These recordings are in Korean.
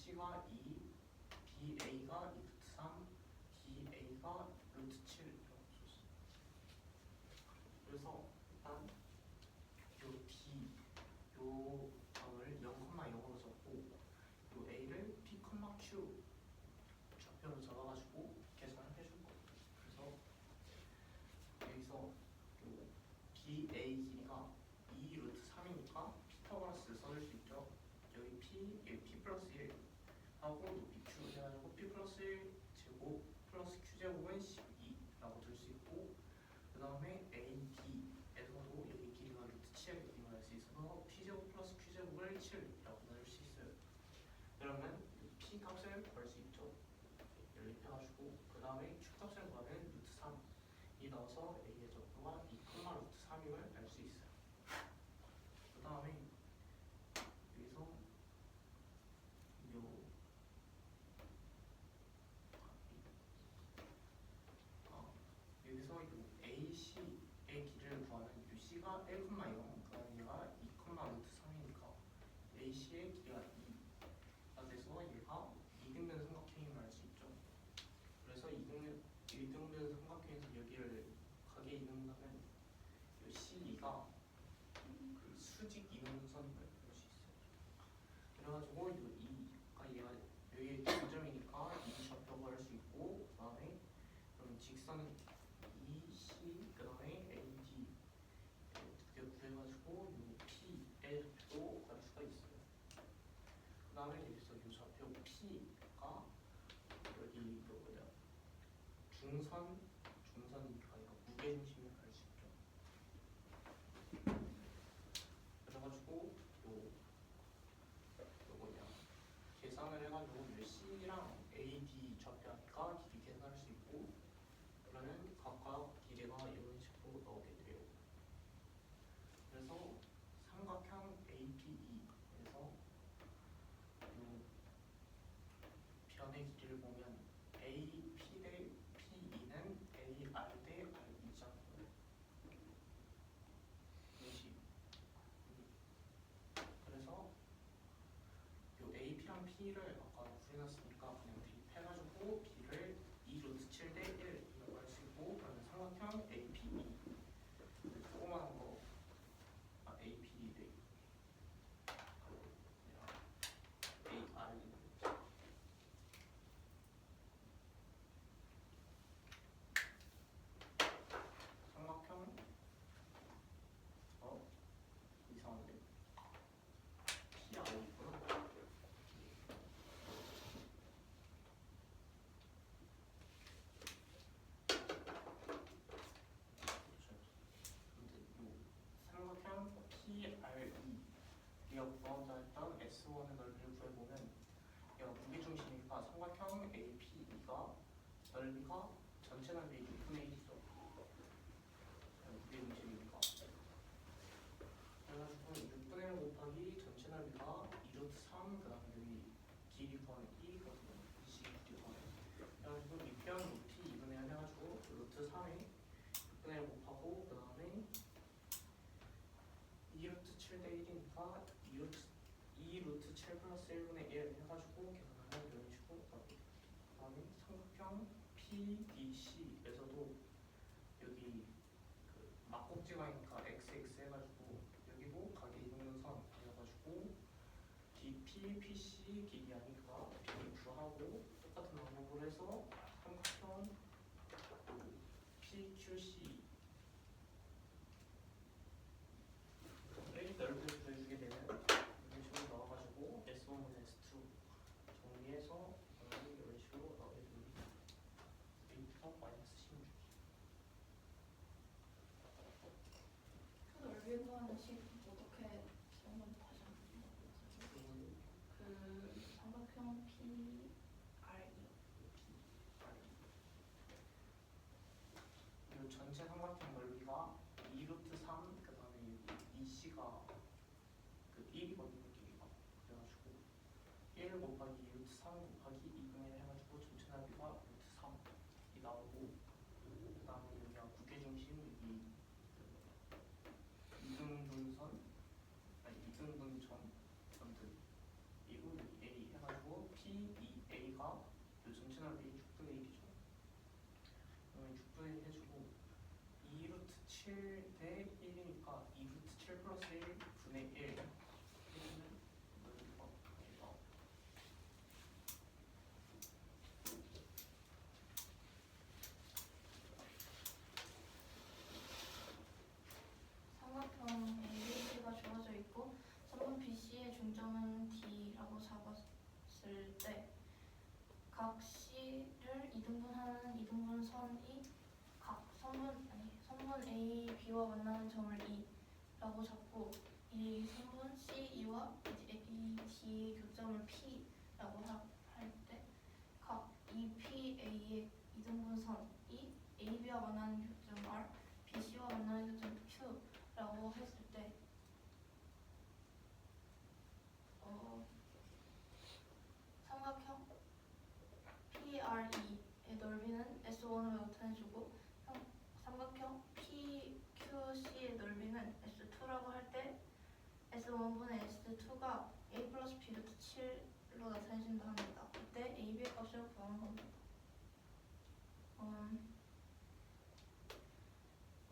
C가 2, BA가 2 루트 3, DA가 루트 7 이라고 줬어. 그래서 일단 요 B 요 값을 0,0으로 적고 요 A를 P, Q 좌표로 적어가지고 계산을 해줄 거예요. 그래서 여기서 요 BA 길이가 2 루트 3이니까 피타고라스를 써줄 수 있죠. 여기 P 플러스 1 하고 높이 Q 해가지고 P 플러스 1 제곱 플러스 Q 제곱은 12라고 들 수 있고, 그 다음에 AD에서도 여기 길이가 루트 7 이걸 알 수 있어서 P 제곱 플러스 Q 제곱을 7이라고 나눌 수 있어요. 그러면 P 값을 구할 수 있죠. 연립해가지고 그 다음에 Q 값을 구하면 루트 3이 나와서 A의 적도가 2, 루트 3임을 알 수 있어요. 그 다음에 여기서 여기서 요 AC의 길이를 구하면 요 C가 1,0, 그 다음에 얘가 2, 루트 3이니까 AC의 길이가 2가 돼서 얘가 이등변 삼각형임을 알 수 있죠. 그래서 이등변 삼각형에서 여기를 가게 이등분하면 요 C2가 그 수직 이등분선임을 알 수 있어요. 그래가지고 요 2가 얘가 여기 중점이니까 2 좌표 구할 수 있고, 그 다음에 그럼 직선은 EC 그 다음에 AD 이렇게 구해가지고 요 P의 좌표도 구할 수가 있어요. 그 다음에 여기서 요 좌표 P가 여기 그 뭐냐 중선이니까 얘가 무게중심을 알 수 있죠. 그래가지고 요 뭐냐 계산을 해가지고 요 C랑 AD 좌표가 길이 계산할 수 있고, 그러면 각각 길이가 이런 식으로 나오게 돼요. 그래서 삼각형 APE에서 이 변의 길이를 보면 AP 대 PE는 AR 대 RE잖아요. 그래서 요 AP랑 PE를 아까 구해놨으니까 그냥 대입해가지고 B를 2 루트 7 대 1 이라고 할 수 있고, 그러면 삼각형 APE 조그마한 거 APE 대 AR 삼각형 이상한데 PR이구나. 삼각형 PRE 우리가 구하고자 했던 S1의 넓이를 구해보면 얘가 무게중심이니까 삼각형 APE가 넓이가 전체 넓이의 6분의 1이죠. 무게중심이니까. 그래가지고 6분의 1 곱하기 전체 넓이가 2 루트 3, 그 다음에 여기 길이 구하면 1이거든요. 이 식이 길이 구하면. 그래가지고 이 표현 높이 2분의 1 해가지고 루트 3에 6분의 1 곱하고, 그 다음에 2 루트 7 대 1이니까 2 루트 7 플러스 1분의 1 해가지고 계산하면 이런 식으로 나오게. 그 다음에 삼각형 PDC에서도 여기 그 막꼭지가 있으니까 XX 해가지고 여기도 가게 이등분선 해가지고 DP, PC 길이 아니까 B를 구하고 똑같은 방법으로 해서 삼각형 PQC 넓이를 구해주게 되는 이런 식으로 나와가지고 S1분 S2 정리해서 이런 식으로 나오게 됩니다. A가 마이너스 16. 그 넓이 구하는 식 어떻게 설명 다시 한번 그 삼각형 PRE 이 전체 삼각형 넓이가 2 루트 3, 그 다음에 EC가 그 1이거든요, 길이가. 그래가지고 1 곱하기 2 루트 3 곱하기 2분의 1 해가지고 전체 넓이가 루트 3이 나오고, 그 다음에 여기가 무게중심 여기 이등분선 아니 이등분점 전들 이고 여기 A 해가지고 7대 1이니까 2루트 7 플러스 1 분의 1 해주면 삼각형 ABC가 주어져 있고 선분 BC의 중점은 D라고 잡았을 때 각 C를 이등분하는 이등분선이 각 선분 A, B와 만나는 점을 E라고 잡고 이 선분 C, E와 이제 A, D의 교점을 P라고 할 때 각 EP, A의 이등분선이 AB와 만나는 교점 R, BC와 만나는 교점 Q라고 했을 때 삼각형 PRE의 넓이는 S1으로 나타내주고 삼각형 PQC의 넓이는 S2라고 할 때 S1분의 S2가 A 플러스 B 루트 7로 나타내진다 합니다. 이때 AB의 값을 구하는 겁니다.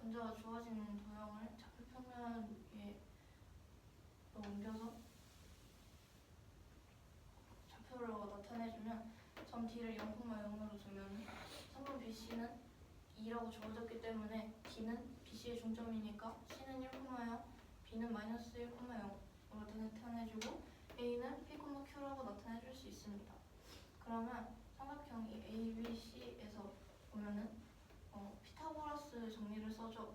먼저 주어진 도형을 좌표평면에 옮겨서 좌표로 나타내주면 점 D를 0,0으로 두면 선분 BC는 2라고 주어졌기 때문에 D는 BC의 중점이니까 C는 1,0, B는 마이너스 1,0으로 나타내주고 A는 P, Q라고 나타내줄 수 있습니다. 그러면 삼각형이 ABC에서 보면은 피타고라스 정리를 써서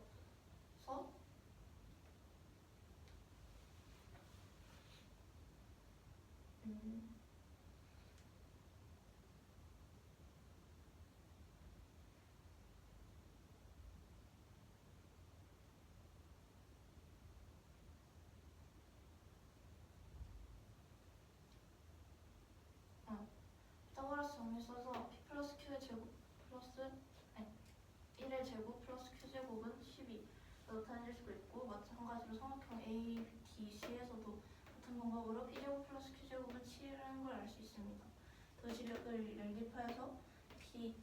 피타고라스 정리 써서 P 플러스 Q의 제곱 플러스 1의 제곱 플러스 Q제곱은 12 나타낼 수가 있고 마찬가지로 삼각형 ADC에서도 같은 방법으로 P제곱 플러스 Q제곱은 7이라는 걸 알 수 있습니다. 도시력을 연립하여서 P의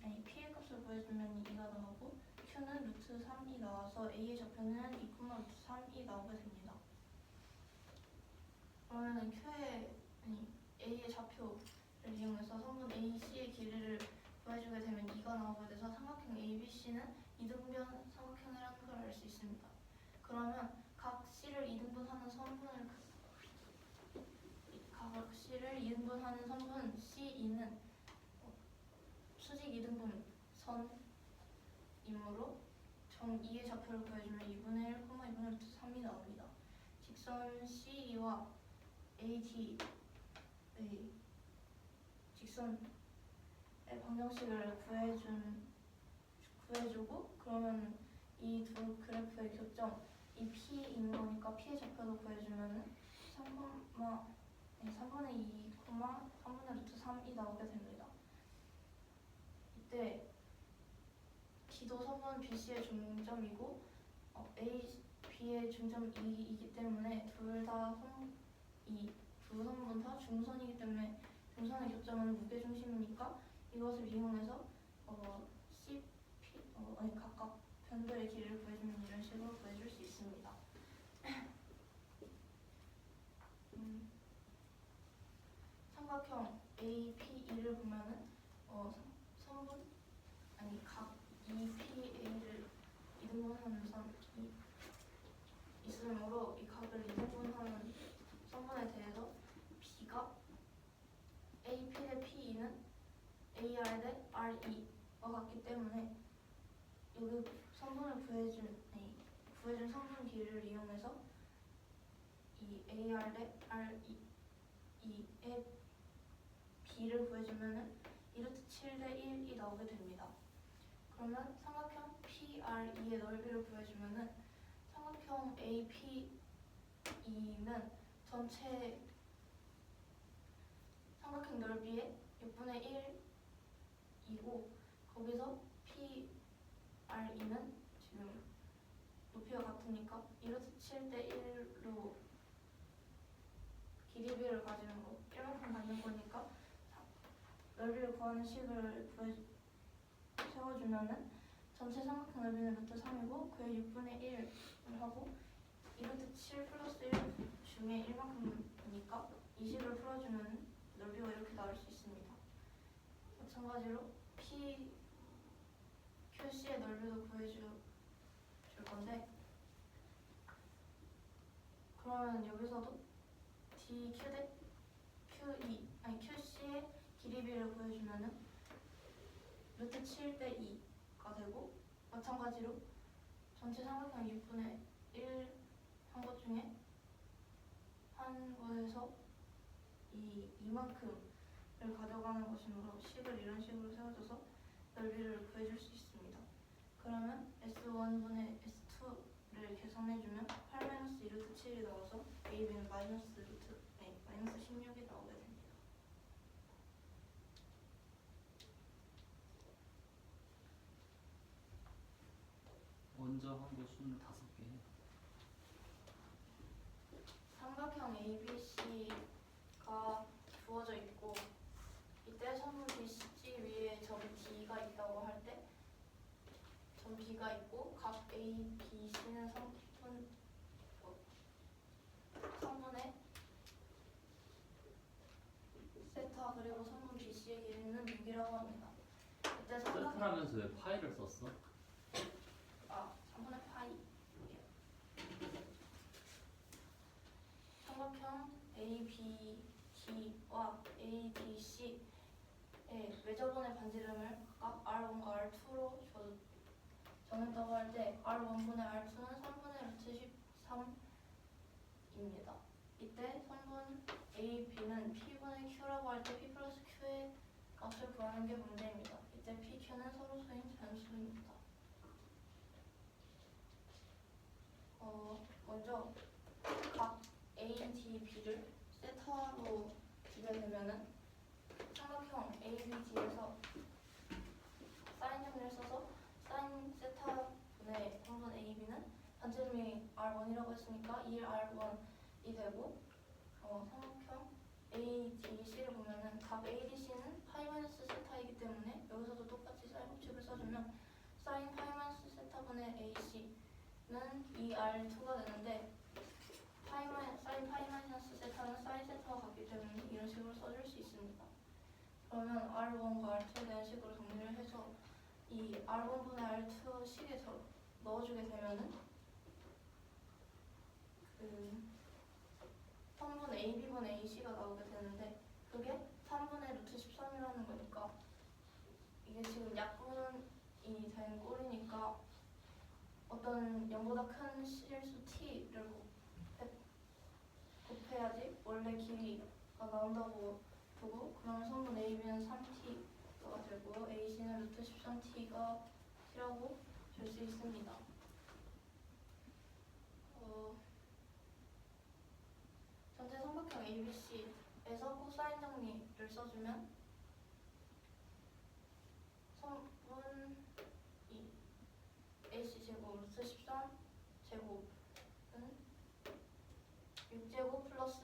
값을 구해주면 2가 나오고 Q는 루트 3이 나와서 A의 좌표는 2, 루트 3이 나오게 됩니다. 그러면은 A의 좌표를 이용해서 선분 AC의 길이를 구해주게 되면 2가 나오게 돼서 삼각형 ABC는 이등변 삼각형이라는 걸 알 수 있습니다. 그러면 각 C를 이등분하는 선분 CE는 수직 이등분 선이므로 점 E의 좌표를 구해주면 2분의 1, 2분의 루트 3이 나옵니다. 직선 CE와 AD의 직선의 방정식을 구해주고 그러면 이 두 그래프의 교점 이 P인 거니까 P의 좌표도 구해주면 3분의 2, 3분의 루트 3이 나오게 됩니다. 이때 D도 선분 BC의 중점이고 A, B의 중점 2이기 때문에 두 선분 다 중선이기 때문에 중선의 교점은 무게중심이니까 이것을 이용해서 각각 변들의 길이를 구해주면 이런 식으로 구해줄 수 있습니다. 삼각형 APE를 보면은 각 EPA를 이등분하는 선이 있으므로 이 각을 이등분하는 선분에 대해서 B가 AP 대 PE는 AR 대 RE와 같기 때문에 여기 선분을 구해준 선분 길이를 이용해서 이 AR 대 RE의 B를 구해주면은 2루트 7 대 1이 나오게 됩니다. 그러면 삼각형 PRE의 넓이를 구해주면은 삼각형 APE는 전체 삼각형 넓이의 6분의 1이고 거기서 PRE는 지금 높이가 같으니까 2루트 7 대 1로 길이비를 가지는 거 1만큼 받는 거니까 넓이를 구하는 식을 세워주면은 전체 삼각형 넓이는 루트 3이고 그의 6분의 1을 하고 2루트 7 플러스 1 중에 1만큼이니까 이 식을 풀어주면 넓이가 이렇게 나올 수 있습니다. 마찬가지로 P, QC의 넓이도 구해줄 건데 그러면 여기서도 DQ 대 QE, 아니 QC의 길이비를 구해주면은 루트 7 대 2가 되고 마찬가지로 전체 삼각형 6분의 1 한 것 중에 한 것에서 이만큼을 가져가는 것이므로 식을 이런 식으로 세워줘서 넓이를 구해줄 수 있습니다. 그러면 S1분의 S2를 계산해주면 8-2루트 7이 나와서 AB는 마이너스 16이 나오게 됩니다. 먼저 한 거 25개. 삼각형 ABC가 주어져 있고 이때 선분 BC 위에 점 D가 있다고 할 때 점 B가 있고 각 A, B, C는 성분의 세타 그리고 성분 BC의 길이는 6이라고 합니다. 이때 세트라면서 왜 파이를 썼어? 3분의 파이 삼각형 ABD와 ADC의 외접원의 반지름을 각각 R1과 R2로 정했다고 할 때 R1분의 R2는 3분의 루트 13입니다. 이때 선분 AB는 P분의 Q라고 할 때 P 플러스 Q의 값을 구하는 게 문제입니다. 이때 PQ는 서로수인 잔수입니다. 먼저 각 A, D, B를 세타로 두게 되면은 삼각형 ABD에서 사인 정리를 써서 사인 세타분의 성분 AB는 반지름이 R1이라고 했으니까 2R1이 되고 삼각형 ADC를 보면은 각 ADC는 파이-마이너스 세타이기 때문에 여기서도 똑같이 사인 법칙을 써주면 사인 파이-마이너스 세타분의 AC는 2R2가 되는데 사인 파이-마이너스 세타는 사인 세타와 같기 때문에 이런 식으로 써줄 수 있습니다. 그러면 R1과 R2에 대한 식으로 정리를 해서 이 R1분의 R2 식에 넣어주게 되면은 성분 AB분의 AC가 나오게 되는데 그게 3분의 루트 13이라는 거니까 이게 지금 약분이 된 꼴이니까 어떤 0보다 큰 실수 t를 곱해야지 원래 길이가 나온다고 보고 그러면 성분 AB는 3t가 되고 AC는 루트 13t가 t라고 줄 수 있습니다. 전체 삼각형 ABC에서 코사인 정리를 써주면 성분 AC 제곱 루트 13 제곱은 6제곱 플러스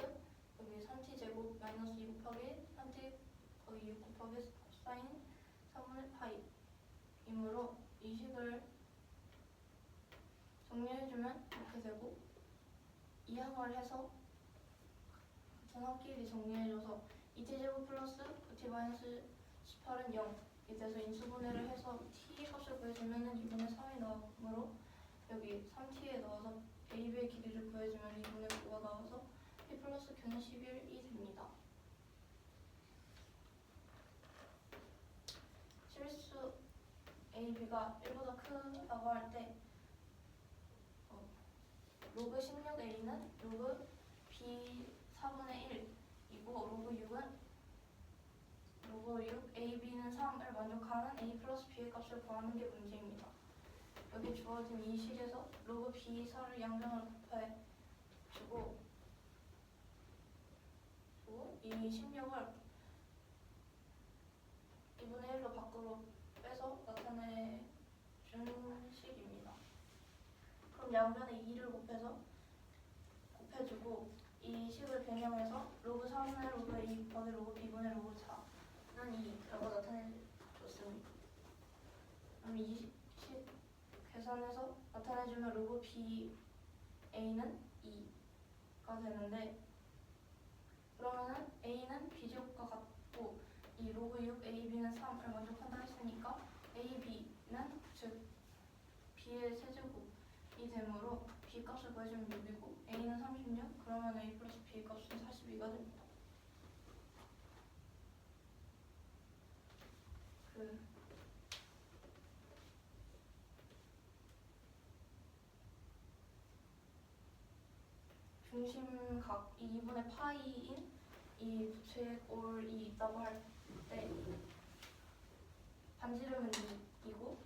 여기 3t 제곱 마이너스 2 곱하기 3t 거의 6 곱하기 사인 3분의 파이 이므로 이 식을 정리해주면 이렇게 되고 이항을 해서 같은 합끼리 정리해줘서 2t 제곱 플러스 9t 마이너스 18은 0 이때서 인수분해를 해서 t 값을 구해주면 2분의 3이 나오므로 여기 3t에 넣어서 AB의 길이를 구해주면 2분의 9가 나와서 P 플러스 Q는 11이 됩니다. 실수 AB가 1보다 크다고 할 때 로그 16A는 로그 B 4분의 1이고 로그 6은 로그 6 AB는 3을 만족하는 A 플러스 B의 값을 구하는 게 문제입니다. 여기 주어진 이 식에서 로그 B 4를 양변으로 곱해주고 이 16을 2분의 1로 밖으로 빼서 나타내준 식입니다. 그럼 양변에 2를 곱해주고 이 식을 변형해서 로그 3분의 로그 2 곱하기 로그 B분의 로그 4는 2라고 나타내줬습니다. 그럼 이 식 계산해서 나타내주면 로그 b a는 2가 되는데, 그러면은 a는 b제곱과 같고 이 로그 6 ab는 3을 만족한다 했으니까 ab는 즉 b의 세제곱이 되므로 b 값을 구해주면 6이고 a는 36, 그러면 a 플러스 b 값은 42가 됩니다. 중심각 이 2분의 파이인 이 부채꼴이 있다고 할 때 반지름은 2이고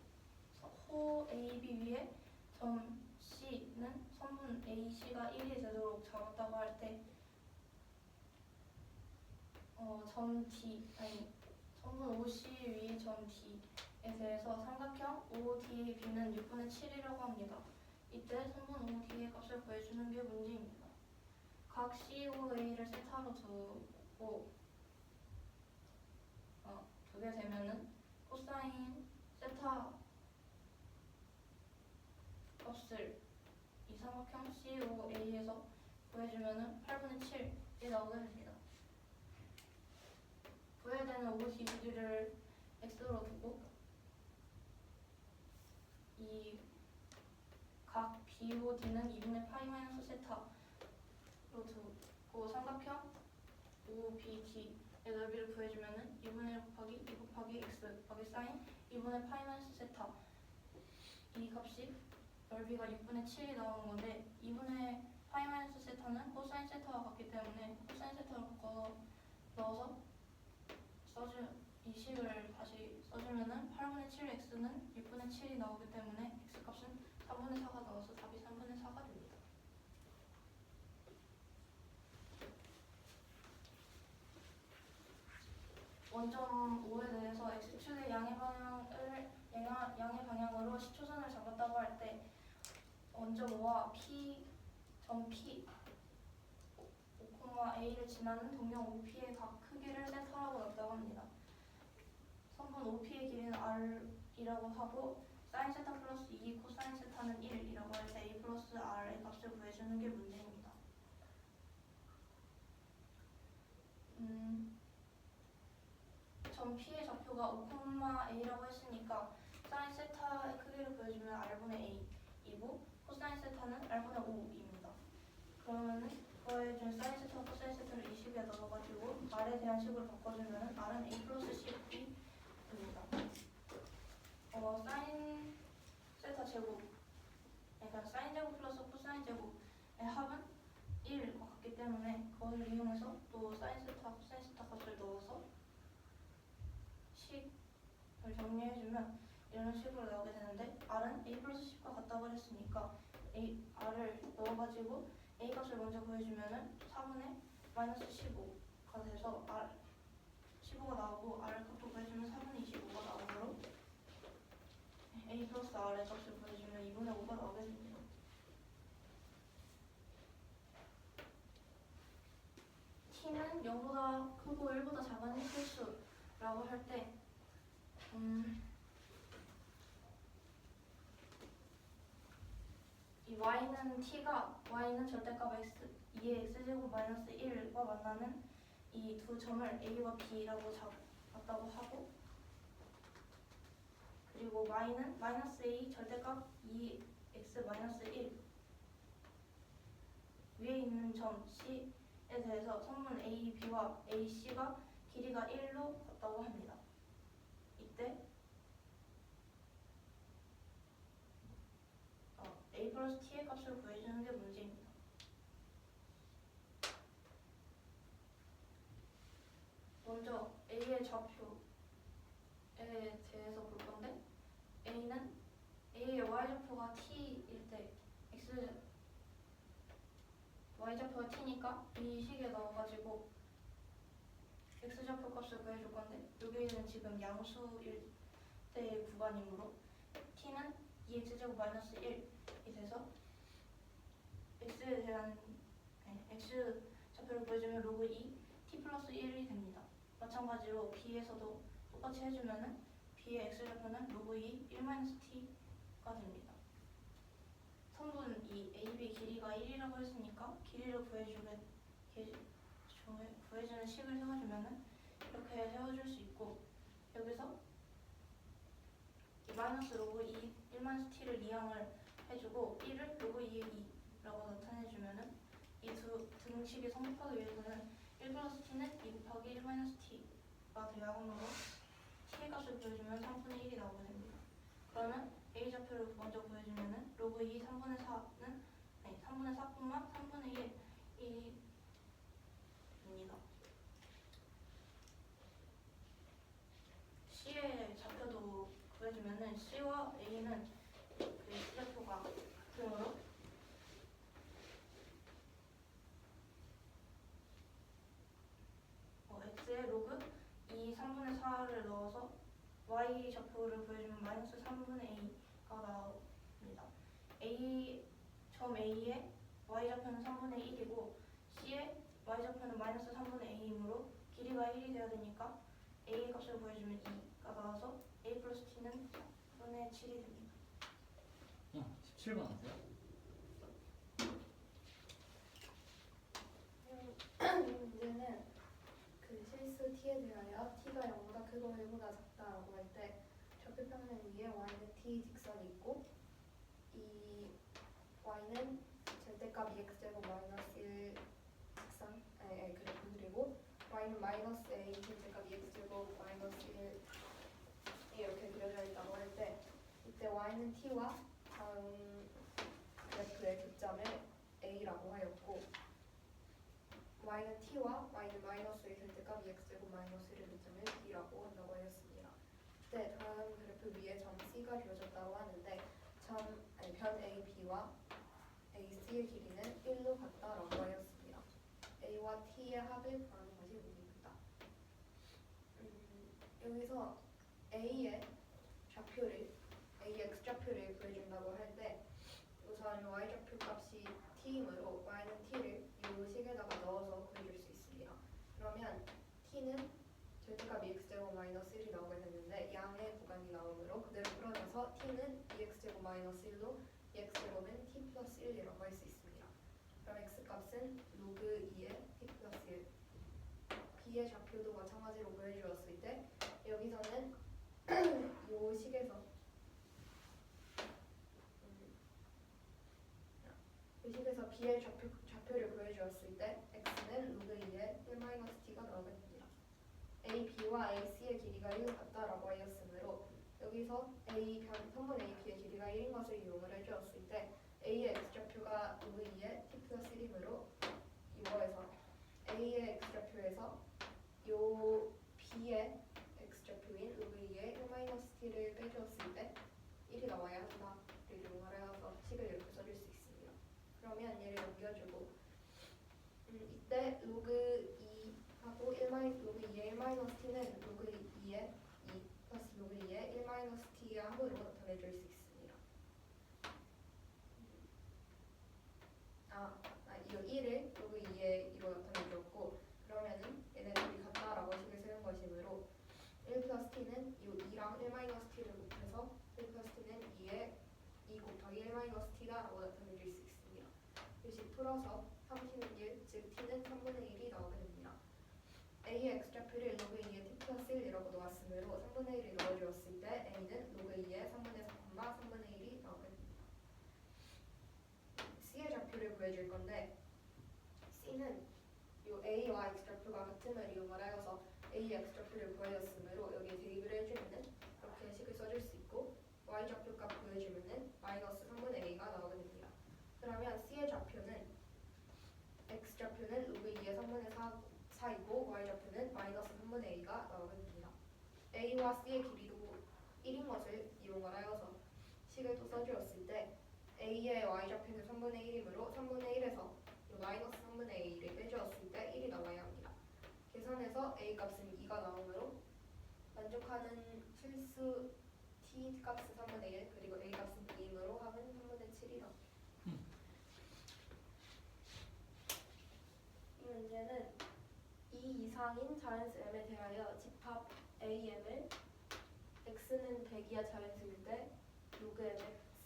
호 AB 위에 점 C는 선분 AC가 1이 되도록 잡았다고 할 때 점 D, 아니 선분 OC 위에 점 D에 대해서 삼각형 ODB는 6분의 7이라고 합니다. 이때 선분 OD의 값을 구해주는 게 문제입니다. 각 COA를 세타로 두고 두게 되면은 코사인 세타 값을 이 삼각형 COA에서 구해주면은 8분의 7이 나오게 됩니다. 구해야 되는 ODB를 x로 두고 이 각 BOD는 2분의 파이 마이너스 세타로 두고 삼각형 OBD의 넓이를 구해주면은 2분의 1 곱하기 2 곱하기 x 곱하기 사인 2분의 파이 마이너스 세타, 이 값이 넓이가 6분의 7이 나오는 건데 2분의 파이 마이너스 세타는 코사인 세타와 같기 때문에 코사인 세타로 바꿔 넣어서 이 식을 다시 써주면은 8분의 7x는 6분의 7이 나오기 때문에 x값은 3분의 4가 나와서 답이 3분의 4가 됩니다. 원점 5에 대해서 x축의 양의 방향으로 시초선을 잡았다고 할 때 원점 5와 점 P, A를 지나는 동경 OP의 각 크기를 세타라고 놨다고 합니다. 선분 OP의 길이는 R이라고 하고 사인 세타 플러스 2 코사인 세타는 1이라고 할 때 A 플러스 R의 값을 구해주는 게 문제입니다. 점 P의 좌표가 5,A라고 했으니까 사인 세타의 크기를 구해주면 R분의 A이고 코사인 세타는 R분의 5입니다. 그러면은 구해준 사인 세타와 코사인 세타를 이 식에 넣어가지고 R에 대한 식으로 바꿔주면 R은 A 플러스 10이 됩니다. 사인 세타 제곱, 그러니까 사인 제곱 플러스 코사인 제곱의 합은 1과 같기 때문에 그것을 이용해서 또 사인 세타, 코사인 세타 값을 넣어서 식을 정리해주면 이런 식으로 나오게 되는데 R은 A 플러스 10과 같다고 했으니까 R을 넣어가지고 A 값을 먼저 구해주면은 4분의 마이너스 15가 돼서 15가 나오고 R 값을 구해주면 4분의 25가 나오므로 A 플러스 R의 값을 구해주면 2분의 5가 나오게 됩니다. T는 0보다 크고 1보다 작은 실수라고 할 때 이 y는 절대값 x 2의 x제곱 마이너스 1과 만나는 이 두 점을 a와 b라고 잡았다고 하고, 그리고 y는 마이너스 a 절대값 2x 마이너스 1 위에 있는 점 c에 대해서 선분 a, b와 a, c가 길이가 1로 같다고 합니다. 이때 a 플러스 t의 값을 구해주는 게 문제입니다. 먼저 a의 좌표에 대해서 볼 건데, a의 y좌표가 t일 때 y좌표가 t니까 이 식에 넣어가지고 x좌표 값을 구해줄 건데, 여기는 지금 양수일 때의 구간이므로 t는 2x제곱 마이너스 1이 돼서 x에 대한 x좌표를 구해주면 로그 2 t 플러스 1이 됩니다. 마찬가지로 b에서도 똑같이 해주면은 b의 x좌표는 로그 2 1-t가 됩니다. 길이를 구해주는 식을 세워주면은 이렇게 세워줄 수 있고, 여기서 이 마이너스 로그 2 1-t를 이항을 해주고 1을 로그 2의 2라고 나타내주면은 이 두 등식이 성립하기 위해서는 1 플러스 t는 2 곱하기 1-t가 돼야 하므로 t의 값을 구해주면 3분의 1이 나오게 됩니다. 그러면 a 좌표를 먼저 구해주면은 로그 2 3분의 4는 3분의 4분만 3분의 1입니다. C의 좌표도 구해주면은 C와 A는 그 X좌표가 같으므로 X의 로그 2 3분의 4를 넣어서 Y 좌표를 구해주면 마이너스 3분의 A가 나옵니다. 점 A의 Y 좌표는 3분의 1이고 C의 Y 좌표는 마이너스 3분의 A이므로 길이가 1이 되어야 되니까 A 값을 구해주면 2가 나와서 A 플러스 T는 4분의 7이 됩니다. 17번 하세요? 이 문제는 그 실수 t에 대하여 t가 0보다 크고 1보다 작다라고 할 때 좌표평면 위에 y는 t 직선이 있고 이 y는 절대값 2x제곱 마이너스 1 직선 그리고 y는 마이너스 a 절대값 2x제곱 마이너스 1 이렇게 그려져 있다고 할 때 이때 y는 t와 다음 그래프의 교점을 a라고 하였고 y는 t와 y는 마이너스 1 절대값 2x제곱 마이너스 1의 교점을 b라고 한다고 하였습니다. 이때 다음 그래프 위에 점 c가 그려졌다고 하는데 변 ab와 ac의 길이는 1로 같다라고 하였습니다. a와 t의 합을 구하는 것이 문제입니다. 여기서 a의 좌표를 ax 좌표를 구해준다고 할 때 우선 y 좌표 값이 t이므로 y는 t를 이 식에다가 넣어서 구해줄 수 있습니다. 그러면 t는 절대값 2x제곱 마이너스 1이 나오게 됐는데 양의 구간이 나오므로 그대로 풀어내서 t는 2x제곱 마이너스 1로 2x제곱은 t 플러스 1이라고 할 수 있습니다. 그럼 x값은 로그 2의 t 플러스 1 b의 좌표도 마찬가지로 구해주었을 때 여기서는 이 식에서 b의 좌표를 구해주었을 때 x는 로그 2의 1-t가 나오게 됩니다. a, b와 a, c의 길이가 1 같다라고 하였으므로 여기서 a 변 3분의 a, b의 길이가 1인 것을 이용을 해주었을 때 a의 x좌표가 로그 2의 t 플러스 1이므로 이거에서 a의 x좌표에서 요 b의 x좌표인 로그 2의 1-t를 빼주었을 때 1이 나와야 한다를 이용을 해서 식을 이렇게 써줄 수 있습니다. 그러면 얘를 넘겨주고 이때 로그 2하고 로그 2의 1-t는 로그 2의 2 플러스 로그 2의 1-t의 합으로 나타내줄 수 있습니다. 이 1을 로그 2의 2로 나타내주었고 그러면은 얘네들이 같다라고 식을 세운 것이므로 1 플러스 t는 이 2랑 1-t를 곱해서 1 플러스 t는 2 곱하기 1-t다라고 나타내줄 수 있습니다. 이 풀어서 3t는 1, 즉 t는 3분의 1이 나오게 됩니다. a의 x좌표를 로그 2의 t 플러스 1이라고 놓았으므로 3분의 1을 넣어주었을 때 a는 로그 2의 3분의 4, 3분의 1이 나오게 됩니다. c의 좌표를 구해줄 건데 c는 이 a와 x좌표가 같음을 이용을 하여서 a의 x좌표를 구해줬으므로 여기에 대입을 해주면은 이렇게 식을 써줄 수 있고 y좌표 값 구해주면은 마이너스 3분의 a가 나오게 됩니다. 그러면 c의 좌표는 x좌표는 로그 2의 3분의 4이고 y좌표는 마이너스 3분의 a가 나오게 됩니다. a와 c의 길이도 1인 것을 이용을 하여서 식을 또 써주었을 때 a의 y좌표는 3분의 1이므로 3분의 1에서 마이너스 3분의 a를 빼주었을 때 1이 나와야 합니다. 계산해서 a 값은 2가 나오므로 만족하는 실수 t 값은 3분의 1 그리고 a 값은 2이므로 합은 3분의 7이 나옵니다. 이 문제는 2 이상인 자연수 m에 대하여 집합 am을 x는 100 이하 자연수일 때 로그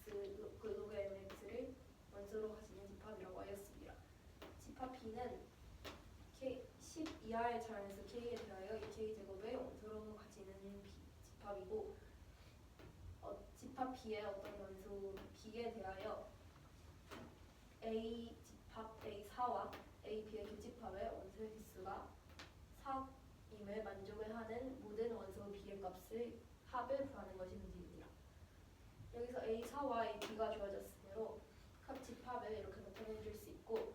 mx를 원소로 가지는 집합이라고 하였습니다. 이하의 자연수 k에 대하여 이 k 제곱의 원소로 가지는 집합이고 집합 b의 어떤 원소 b에 대하여 a 집합 a4와 a b의 교집합의 원소의 개수가 4임을 만족을 하는 모든 원소 b의 값을 합을 구하는 것이 문제입니다. 여기서 a4와 a b가 주어졌으므로 각 집합을 이렇게 나타내 줄 수 있고,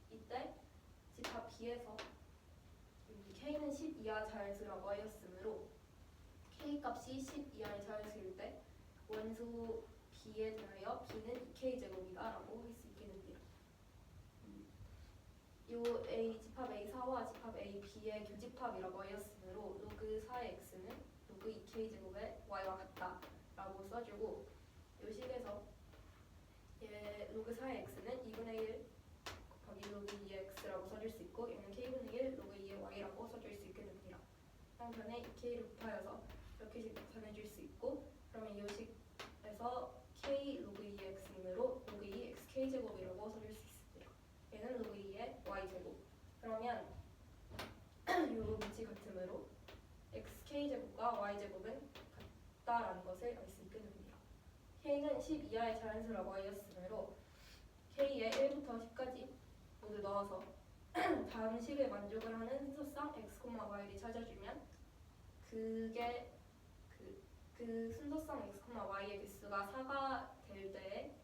이때 집합 b에서 k는 10 이하 자연수라고 하였으므로 k 값이 10 이하의 자연수일 때 원소 b에 대하여 b는 2k 제곱이다 라고 할 수 있게 됩니다. 요 a 집합 a4와 집합 a b의 교집합이라고 하였으므로 로그 4의 x는 로그 2k 제곱의 y와 같다 라고 써주고, 요 식에서 로그 4의 x는 2분의 1 곱하기 로그 2의 x라고 써줄 수 있고, 얘는 k분의 1 로그 2의 y라고 써줄 수 있게 됩니다. 한편에 2k를 곱하여서 이렇게 나타내줄 수 있고, 그러면 이 식에서 k 로그 2의 x이므로 로그 2 xk 제곱이라고 써줄 수 있습니다. 얘는 로그 2의 y 제곱. 그러면 요 밑이 같으므로 xk 제곱과 y 제곱은 같다라는 것을 알 수 있게 됩니다. k는 10 이하의 자연수라고 하였으므로 k에 1부터 10까지 모두 넣어서 다음 식을 만족을 하는 순서상 x, y를 찾아주면 그게 그 순서상 x, y의 개수가 4가 될 때에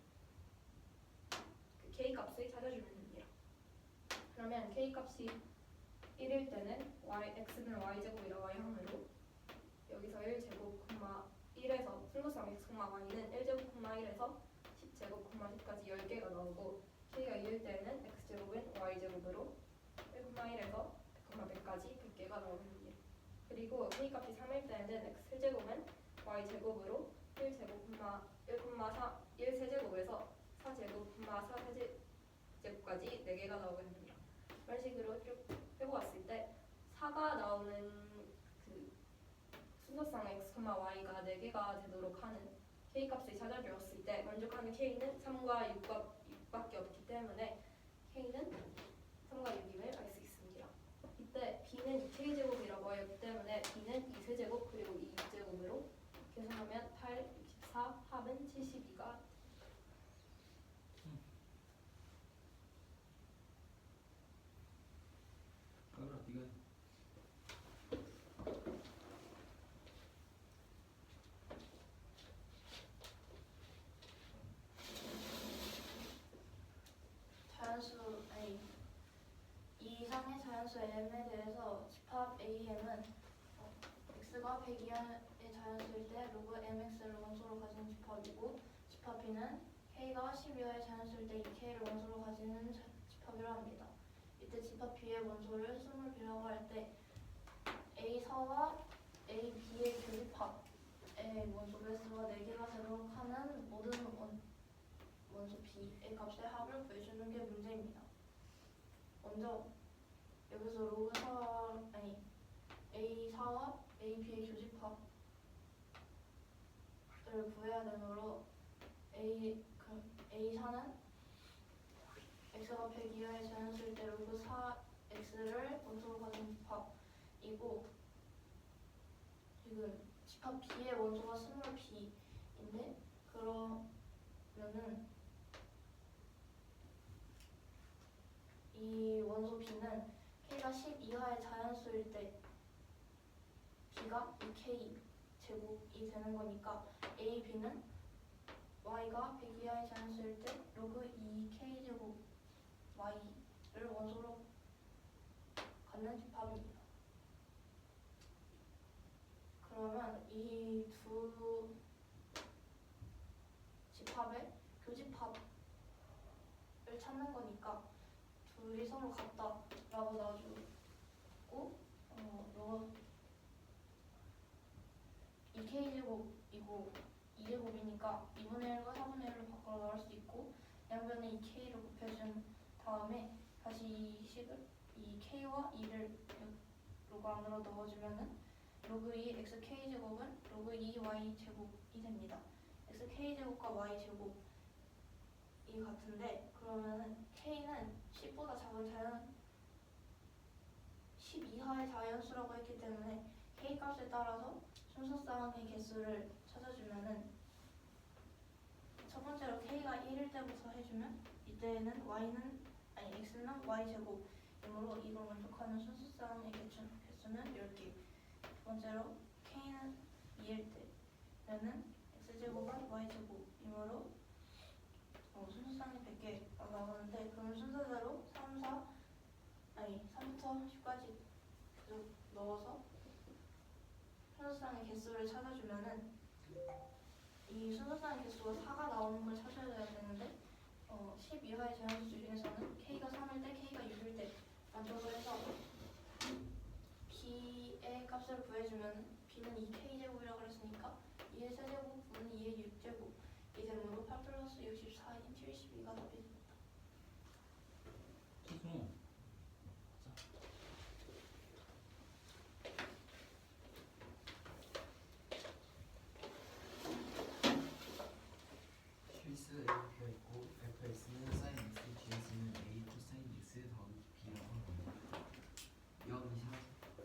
그 k 값을 찾아주면 됩니다. 그러면 k 값이 1일 때는 x는 y제곱이라고 하므로 여기서 1제곱, 1에서 순서상 x, y는 1제곱, 1에서 10제곱, 10까지 10개가 나오고, k가 2일 때는 x제곱은 y제곱으로 1,1에서 100까지 100개가 나옵니다. 그리고 k 값이 3일 때는 x제곱은 y제곱으로 1세제곱에서 4제곱, 4세제곱까지 4개가 나오게 됩니다. 이런 식으로 쭉 해보았을 때 4가 나오는 그 순서상 x, y가 4개가 되도록 하는 k 값을 찾아주었을 때 만족하는 k는 3과 6밖에 없기 때문에 k는 3과 6임을 알 수 있습니다. 이때 b는 2k 제곱이라고 하였기 때문에 b는 2세제곱 그리고 2제곱으로 계산하면 8, 64, 합은 72가 가을아 네가 자연수 A. 이 이상의 자연수 m에 대해서 집합 AM은 x가 100 이하의 자연수일 때 로그 mx를 원소로 가진 집합이고, 집합 B는 k가 10 이하의 자연수일 때 2k를 원소로 가지는 집합이라 합니다. 이때 집합 B의 원소를 스몰 b라고 할 때 A4와 AB의 교집합의 원소 배수가 4개가 되도록 하는 모든 원소 B의 값의 합을 구해주는 게 문제입니다. 먼저 여기서 로그 4, A4와 AB의 교집합을 구해야 되므로 A4는 x가 100 이하의 자연수일 때 로그 4x를 원소로 가진 집합이고, 지금 집합 B의 원소가 스몰 b인데, 그러면은 이 원소 B는 k가 10 이하의 자연수일 때 B가 2k 제곱이 되는 거니까 A, B는 y가 100 이하의 자연수일 때 로그 2k 제곱 y를 원소로 갖는 집합입니다. 그러면 이 두 집합의 교집합을 찾는 거니까 둘이 서로 같다라고 놔주고, 2k제곱이고 2제곱이니까 2분의 1과 4분의 1로 바꿔 나올 수 있고, 양변에 2k를 곱해준 다음에 다시 이 식을 이 k와 2를 로그 안으로 넣어주면은 로그 2 xk제곱은 로그 2y 제곱이 됩니다. xk제곱과 y제곱이 같은데, 그러면은 k는 10보다 작은 10 이하의 자연수라고 했기 때문에 k 값에 따라서 순서쌍의 개수를 찾아주면은 첫 번째로 k가 1일 때부터 해주면 이때는 x는 y제곱이므로 이걸 만족하는 순서쌍의 개수는 10개. 두 번째로 k는 2일 때면은 x제곱은 y제곱이므로 순서쌍이 100개가 나오는데 그럼 순서대로 3부터 10까지 계속 넣어서 순서쌍의 개수를 찾아주면은 이 순서쌍의 개수가 4가 나오는 걸 찾아야 되는데 10 이하의 자연수 중에서는 k가 3일 때, k가 6일 때 만족을 해서 b의 값을 구해주면 b는 2k제곱이라고 그랬으니까 2의 세제곱은 2의 6제곱 이 되므로 8 플러스 64인 72가 답이 됩니다. 최종. 실수 A가 있고 fx는 sin x, gx는 a 코사인 x 더하기 b라고 합니다. 0 이상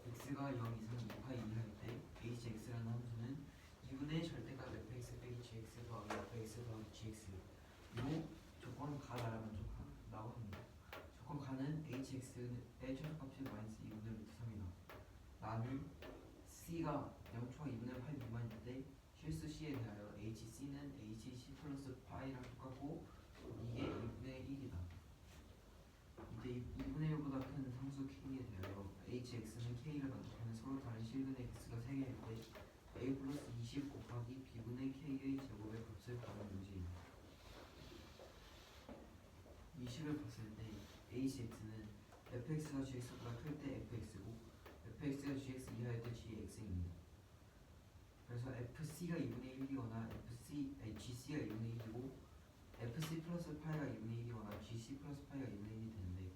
x가 0 이상 2파 이하일 때 hx라는 함수는 2분의 절대값 fx 빼기 gx 더하기 fx 더하기 gx로 조건 가다를 만족한다고 합니다. 조건 가는 hx의 최소값이 마이너스 2분의 루트 3이다. 나눌 c가 0초와 2분의 8 미만일 때 실수 c에 대하여 hc는 hc 플러스 파이랑 똑같고 이게 2분의 1이다. 이때 2분의 1보다 큰 상수 k에 대하여 hx는 k를 만족하는 서로 다른 실근의 개수가 3개일 때 a 플러스 20 곱하기 b분의 k의 제곱의 값을 구하는 문제입니다. 20을 봤을 때 hx는 fx가 gx보다 클 때 fx고 fx가 gx 이하일 때 gx입니다. 그래서 fc가 2분의 1이거나 gc가 2분의 1이고 fc 플러스 파이가 2분의 1이거나 gc 플러스 파이가 2분의 1이 되는데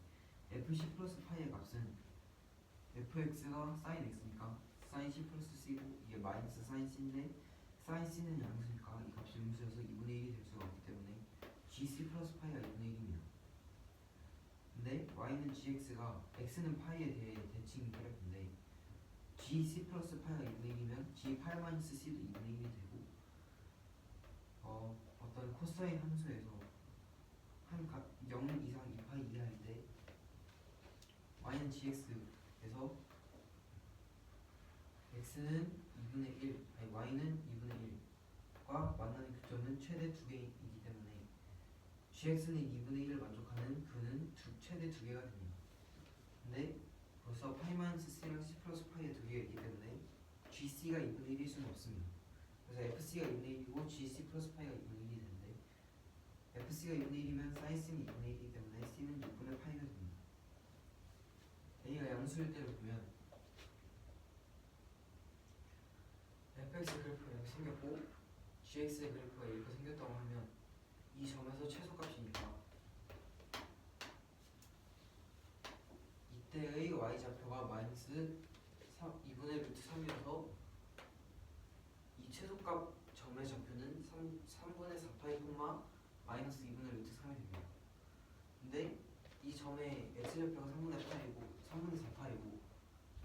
fc 플러스 파이의 값은 fx가 sin x니까 sin c 플러스 c고 이게 마이너스 sin c인데 sin c는 양수니까 이 값이 음수여서 2분의 1이 될 수가 없기 때문에 gc 플러스 파이가 2분의 1입니다. 근데 y는 gx가 x는 파이에 대해 대칭 그래프인데 gc 플러스 파이가 2분의 1이면 g 파이 마이너스 c도 2분의 1이 되고 어떤 코사인 함수에서 한 값 0 이상 2파이 이하일 때 y는 gx에서 x는 2분의 1, 아니 y는 2분의 1과 만나는 교점은 최대 2개이기 때문에 gx는 2분의 1을 만족하는 그는 최대 2개가 됩니다. 근데 벌써 파이 마이너스 c랑 c 플러스 파이의 2개가 있기 때문에 gc가 2분의 1일 수는 없습니다. 그래서 fc가 2분의 1이고 gc 플러스 파이가 2분의 1이 되는데 fc가 2분의 1이면 sin c는 2분의 1이기 때문에 c는 6분의 파이가 됩니다. a가 양수일 때를 보면 fx 그래프가 이렇게 생겼고 gx의 그래프가 이렇게 생겼다고 하면 이 점에서 최소값이니까 이때의 y좌표가 마이너스 2분의 루트 3이어서 이 최소값 점의 좌표는 3분의 4파이 콤마 마이너스 2분의 루트 3이 됩니다. 근데 이 점의 x좌표가 3분의 4파이고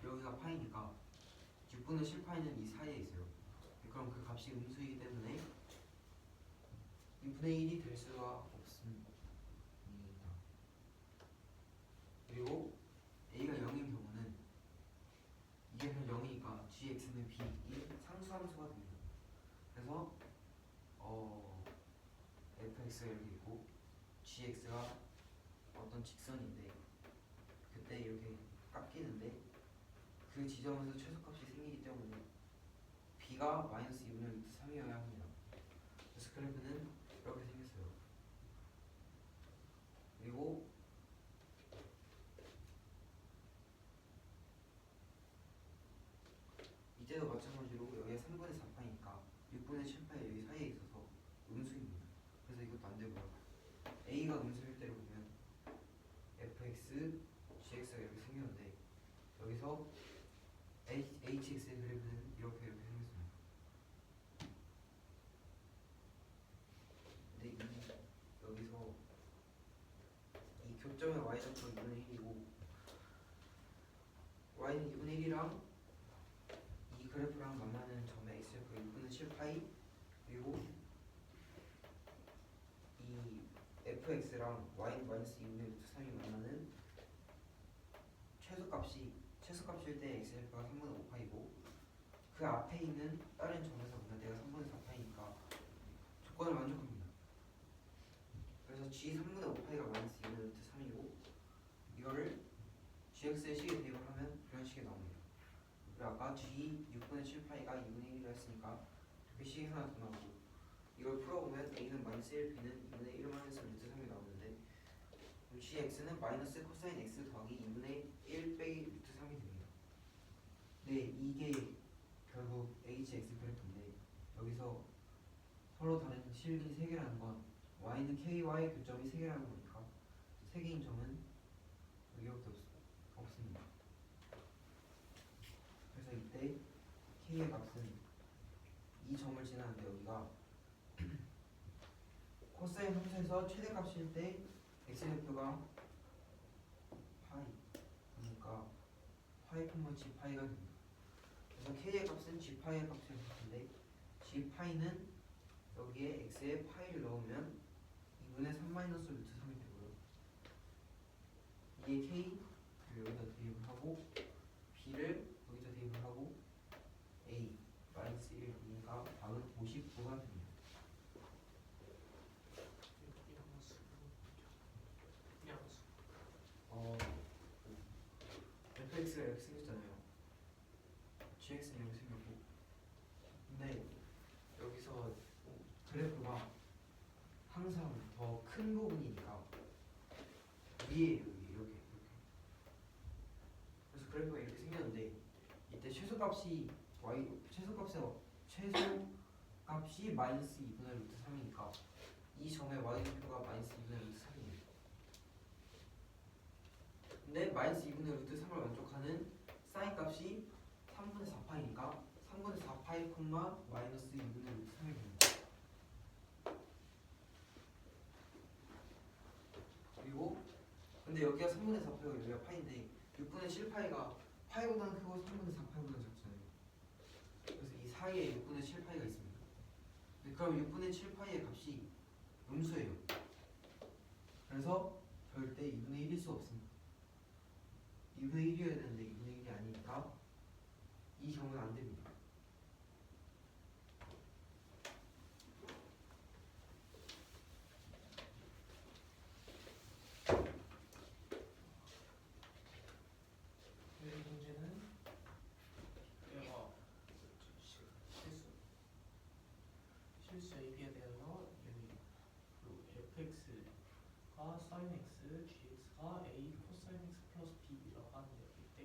여기가 파이니까 6분의 7파이는 이 사이에 있어요. 그럼 그 값이 음수이기 때문에 2분의 1이 될 수가 없습니다. 그리고 a가 0인 경우는 이게 그냥 0이니까 gx는 b, 이 상수함수가 됩니다. 그래서 fx가 이렇게 있고 gx가 어떤 직선인데 그때 이렇게 깎이는데 그 지점에서 최소값이 생기기 때문에 b가 마이너스 2분의 루트 3이어야 합니다. 그래서 그래프는 이렇게 생겼어요. 그리고 이때도 마찬가지로 여기에 3분의 4파이니까 6분의 7파이 여기 사이에 있어서 음수입니다. 그래서 이것도 안 되고요. a가 음수일 때를 보면 fx, gx가 이렇게 생겼는데 여기서 hx의 그래프는 이렇게 생겼습니다. 근데 여기서 이 교점의 y좌표가 2분의 1이고 y는 2분의 1이랑 이 그래프랑 만나는 점의 x좌표 6분의 7파이 그리고 이 fx랑 y는 마이너스 2분의 루트 3이 만나는 최소값일 때 x좌표가 3분의 5파이고 그 앞에 있는 다른 점에서 만날 때가 3분의 4파이니까 조건을 만족합니다. 그래서 g 3분의 5파이가 마이너스 2분의 루트 3이고 이거를 gx의 식에 대입을 하면 이런 식이 나옵니다. 그리고 아까 g 6분의 7파이가 2분의 1이라 했으니까 이렇게 식이 하나 더 나오고 이걸 풀어보면 a는 마이너스 1, b는 2분의 1 마이너스 루트 3이 나오는데 gx는 마이너스 코사인 x 더하기 2분의 1 빼기 루트 3이 됩니다. 네, 이게 결국 hx 그래프인데 여기서 서로 다른 실긴 3개라는 건 y는 ky의 교점이 3개라는 거니까 3개인 점은 여기밖에 없습니다. 그래서 이때 k의 값은 이 점을 지나는데 여기가 코사인 함수에서 최대값일 때 x좌표가 파이 그러니까 파이 콤마 g파이가 됩니다. 그래서 k의 값은 g파이의 값이랑 같은데 g파이는 여기에 x에 파이를 넣으면 2분의 3 마이너스 루트 3이 되고요. 이게 k 를 여기다 대입을 하고 b를 여기다 대입을 하고 a 마이너스 1이니까 답은 59가 됩니다. fx가 이렇게 생겼잖아요. gx는 이렇게 생겼고 근데 여기서 그래프가 항상 더 큰 부분이니까 위에 여기 이렇게 그래서 그래프가 이렇게 생겼는데 이때 최소값이 마이너스 2분의 루트 3이니까 이 점의 y좌표가 마이너스 2분의 루트 3이에요. 근데 마이너스 2분의 루트 3을 만족하는 사인 값이 3분의 4파이니까 3분의 4파이 콤마 마이너스 2분의 루트 3이 됩니다. 그리고 근데 여기가 3분의 4파이고 여기가 파인데 6분의 7파이가 파이보다는 크고 3분의 4파이보다는 작잖아요. 그래서 이 사이에 6분의 7파이가 있습니다. 그럼 6분의 7파이의 값이 음수예요. 그래서 절대 2분의 1일 수 없습니다. 2분의 1이어야 되는데 2분의 1이 아니니까 이 경우는 안 됩니다. 이 문제는 얘가 실수에 비례되어 여기 fx가 sin x, gx가 a 코사인 x 플러스 b라고 하는 얘기일 때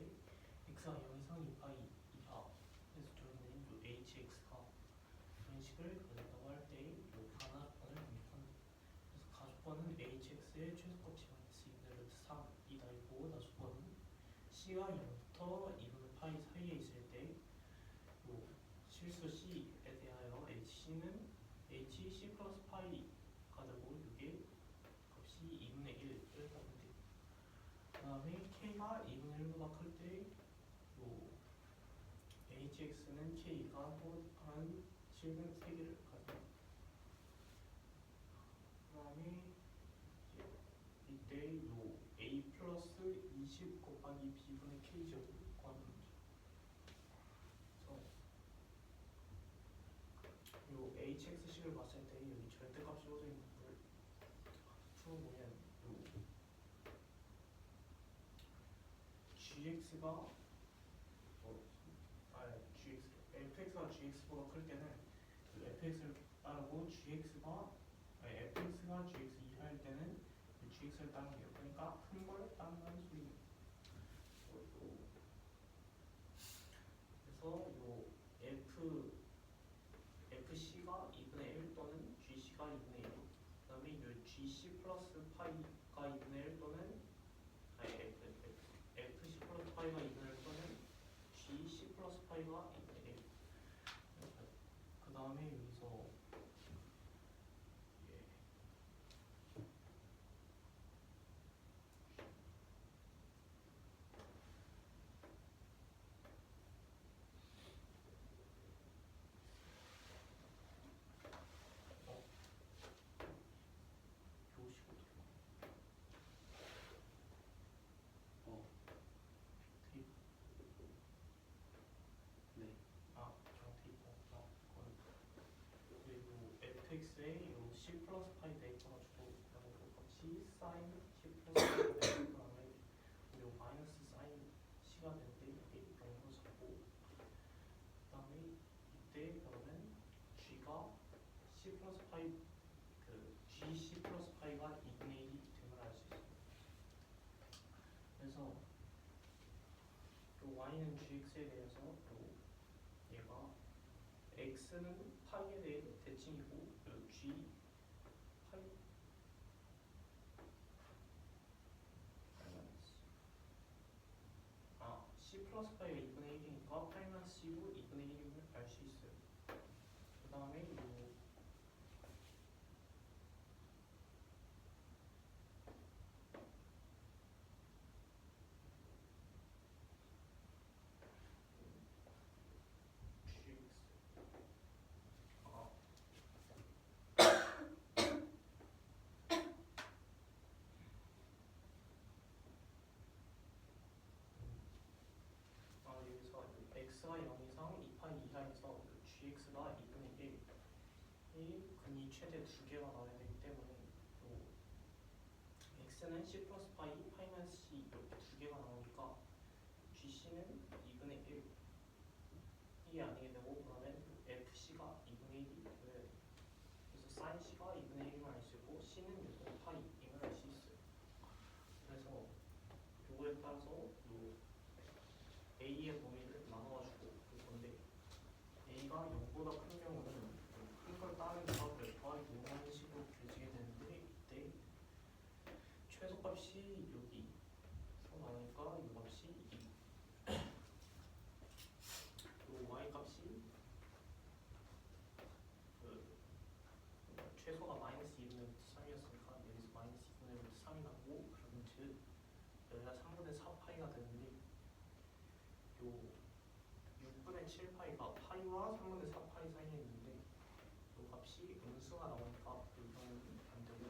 x가 0 이상 2파이 이하 해서 저희는 요 hx가 이런 식을 가졌다고 할 때 요 반화번을 공략합니다. 그래서 가속번은 hx의 최소값이 마이너스 2분의 루트 3이다 이고 나속번은 c가 0부터 2분의 파이 사이에 있을 때 요 실수 c에 대하여 hc는 hc 플러스 파이가 되고 이게 값이 2분의 1을 하면 돼요. 그 다음에 k가 2분의 1보다 클 때 요 hx는 k가 또한 실근 3개를 가집니다. 그 다음에 이때 요 a 플러스 20 곱하기 b분의 k제곱 구하는 문제. 그래서 요 hx식을 봤을 때 여기 절대값이 주어져 있는 걸 풀어보면 요 gx가 fx가 gx보다 클 때는 요 fx를 따르고 fx가 gx 이하일 때는 gx를 따르는 게요. 그러니까 큰 걸 따른다는 소리입니다. 그래서 요 fc가 2분의 1 또는 gc가 2분의 1, 그 다음에 요 gc 플러스 파이가 2분의 1 또는 fc 플러스 파이가 2분의 1 또는 gc 플러스 파이가 2분의 1. 그 다음에 여기서 G 사인 C 플러스 된 다음에 그리고 마이너스 사인 C가 되는데 이게 0으로 잡고 그 다음에 이때 그러면 G가 C 플러스 파이 그 G C 플러스 파이가 2분의 1이 됨을 알 수 있어요. 그래서 요 Y는 GX에 대해서 또 얘가 X는 파이에 대해 대칭이고 요 G 파이 C 플러스 파이가 2분의 1이니까 파이 마이너스 C도 2분의 1임을 알 수 있어요. 그 다음에 요 여기서 x가 0 이상 2파이 이하에서 gx가 2분의 1이 근이 최대 2개가 나와야 되기 때문에 또 x는 c 플러스 파이, 파이 마이너스 c 이렇게 2개가 나오니까 gc는 2분의 1이 아니게 되고 그러면 fc가 2분의 1이 되어야 돼요. 그래서 sin c가 2분의 1임을 알 수 있고 c는 5파이임을 알 수 있어요. 그래서 요거에 따라서 요 A의 범위를 나눠가지고 볼 건데 A가 0보다 큰 경우는 큰 걸 따르면서 몇 이용하는 식으로 그려지게 되는데 이때 최소값이 여기서 나오니까 이 값이 2 요 Y값이 최소가 마이너스 2분의 루트 3이었으니까 여기서 마이너스 2분의 루트 3이 나고 그러면 즉 여기가 3분의 4파이가 되는데 요 6분의 7파이가 파이와 3분의 4파이 사이에 있는데 요 값이 음수가 나오니까 이 경우는 안 되고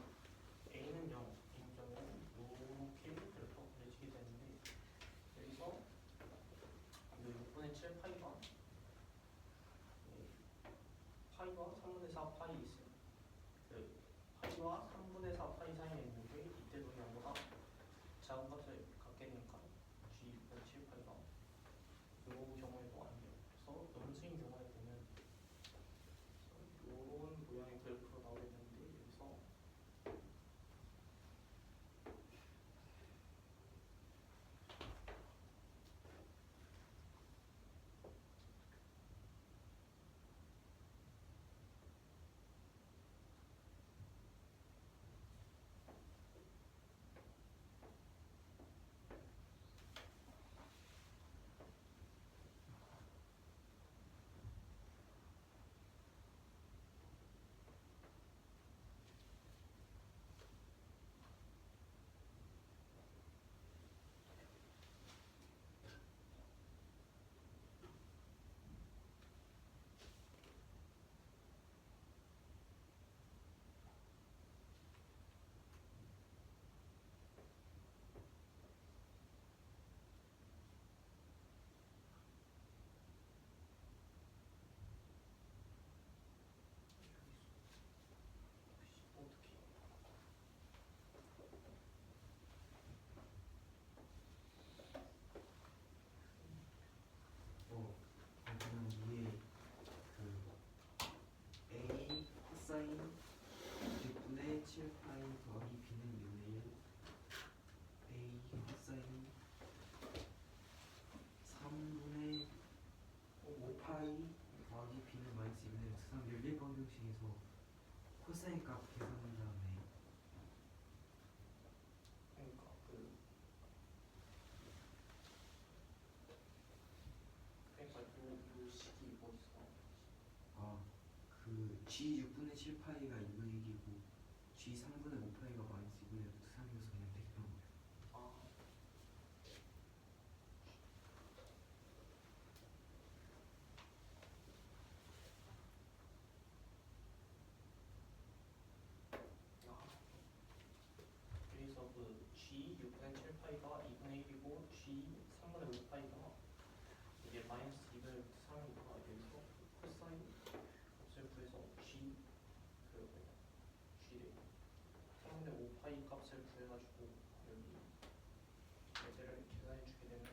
A는 0인 경우는 이렇게 그래프가 그려지게 되는데 여기서 요 6분의 7파이가 파이와 3분의 4파이 있어요. 그 파이와 3분의 4파이 사이에 있는데 이때도 0보다 작은 값을 갖게 되니까 G 6분의 7파이가 요 경우에도 안 돼요. 그래서 음수인 경우에 보면 요런 모양의 그래프로 나오게 되는데 여기서 어떻게 그냥 위에 그 A 코사인 6분의 7파이 더하기 B는 6분의 1 A 코사인 3분의 5파이 더하기 B는 마이너스 2분의 1 그 연립 방정식에서 코사인 값 계산한 다음에 그러니까 요 식이 어디서 그 G 6분의 7파이가 2분의 1이고 G 3분의 5파이가 마이너스 2분의 3이어서 그냥 대입한 거예요. 아 여기서 그 G 6분의 7파이가 2분의 1이고 G 3분의 5파이가 이게 마이너스 2분의 루트 3이니까 여기서 코사인 값을 구해서 G 그 G래 3분의 5파이 파이 값을 구해가지고 여기 얘들을 계산해 주게 되면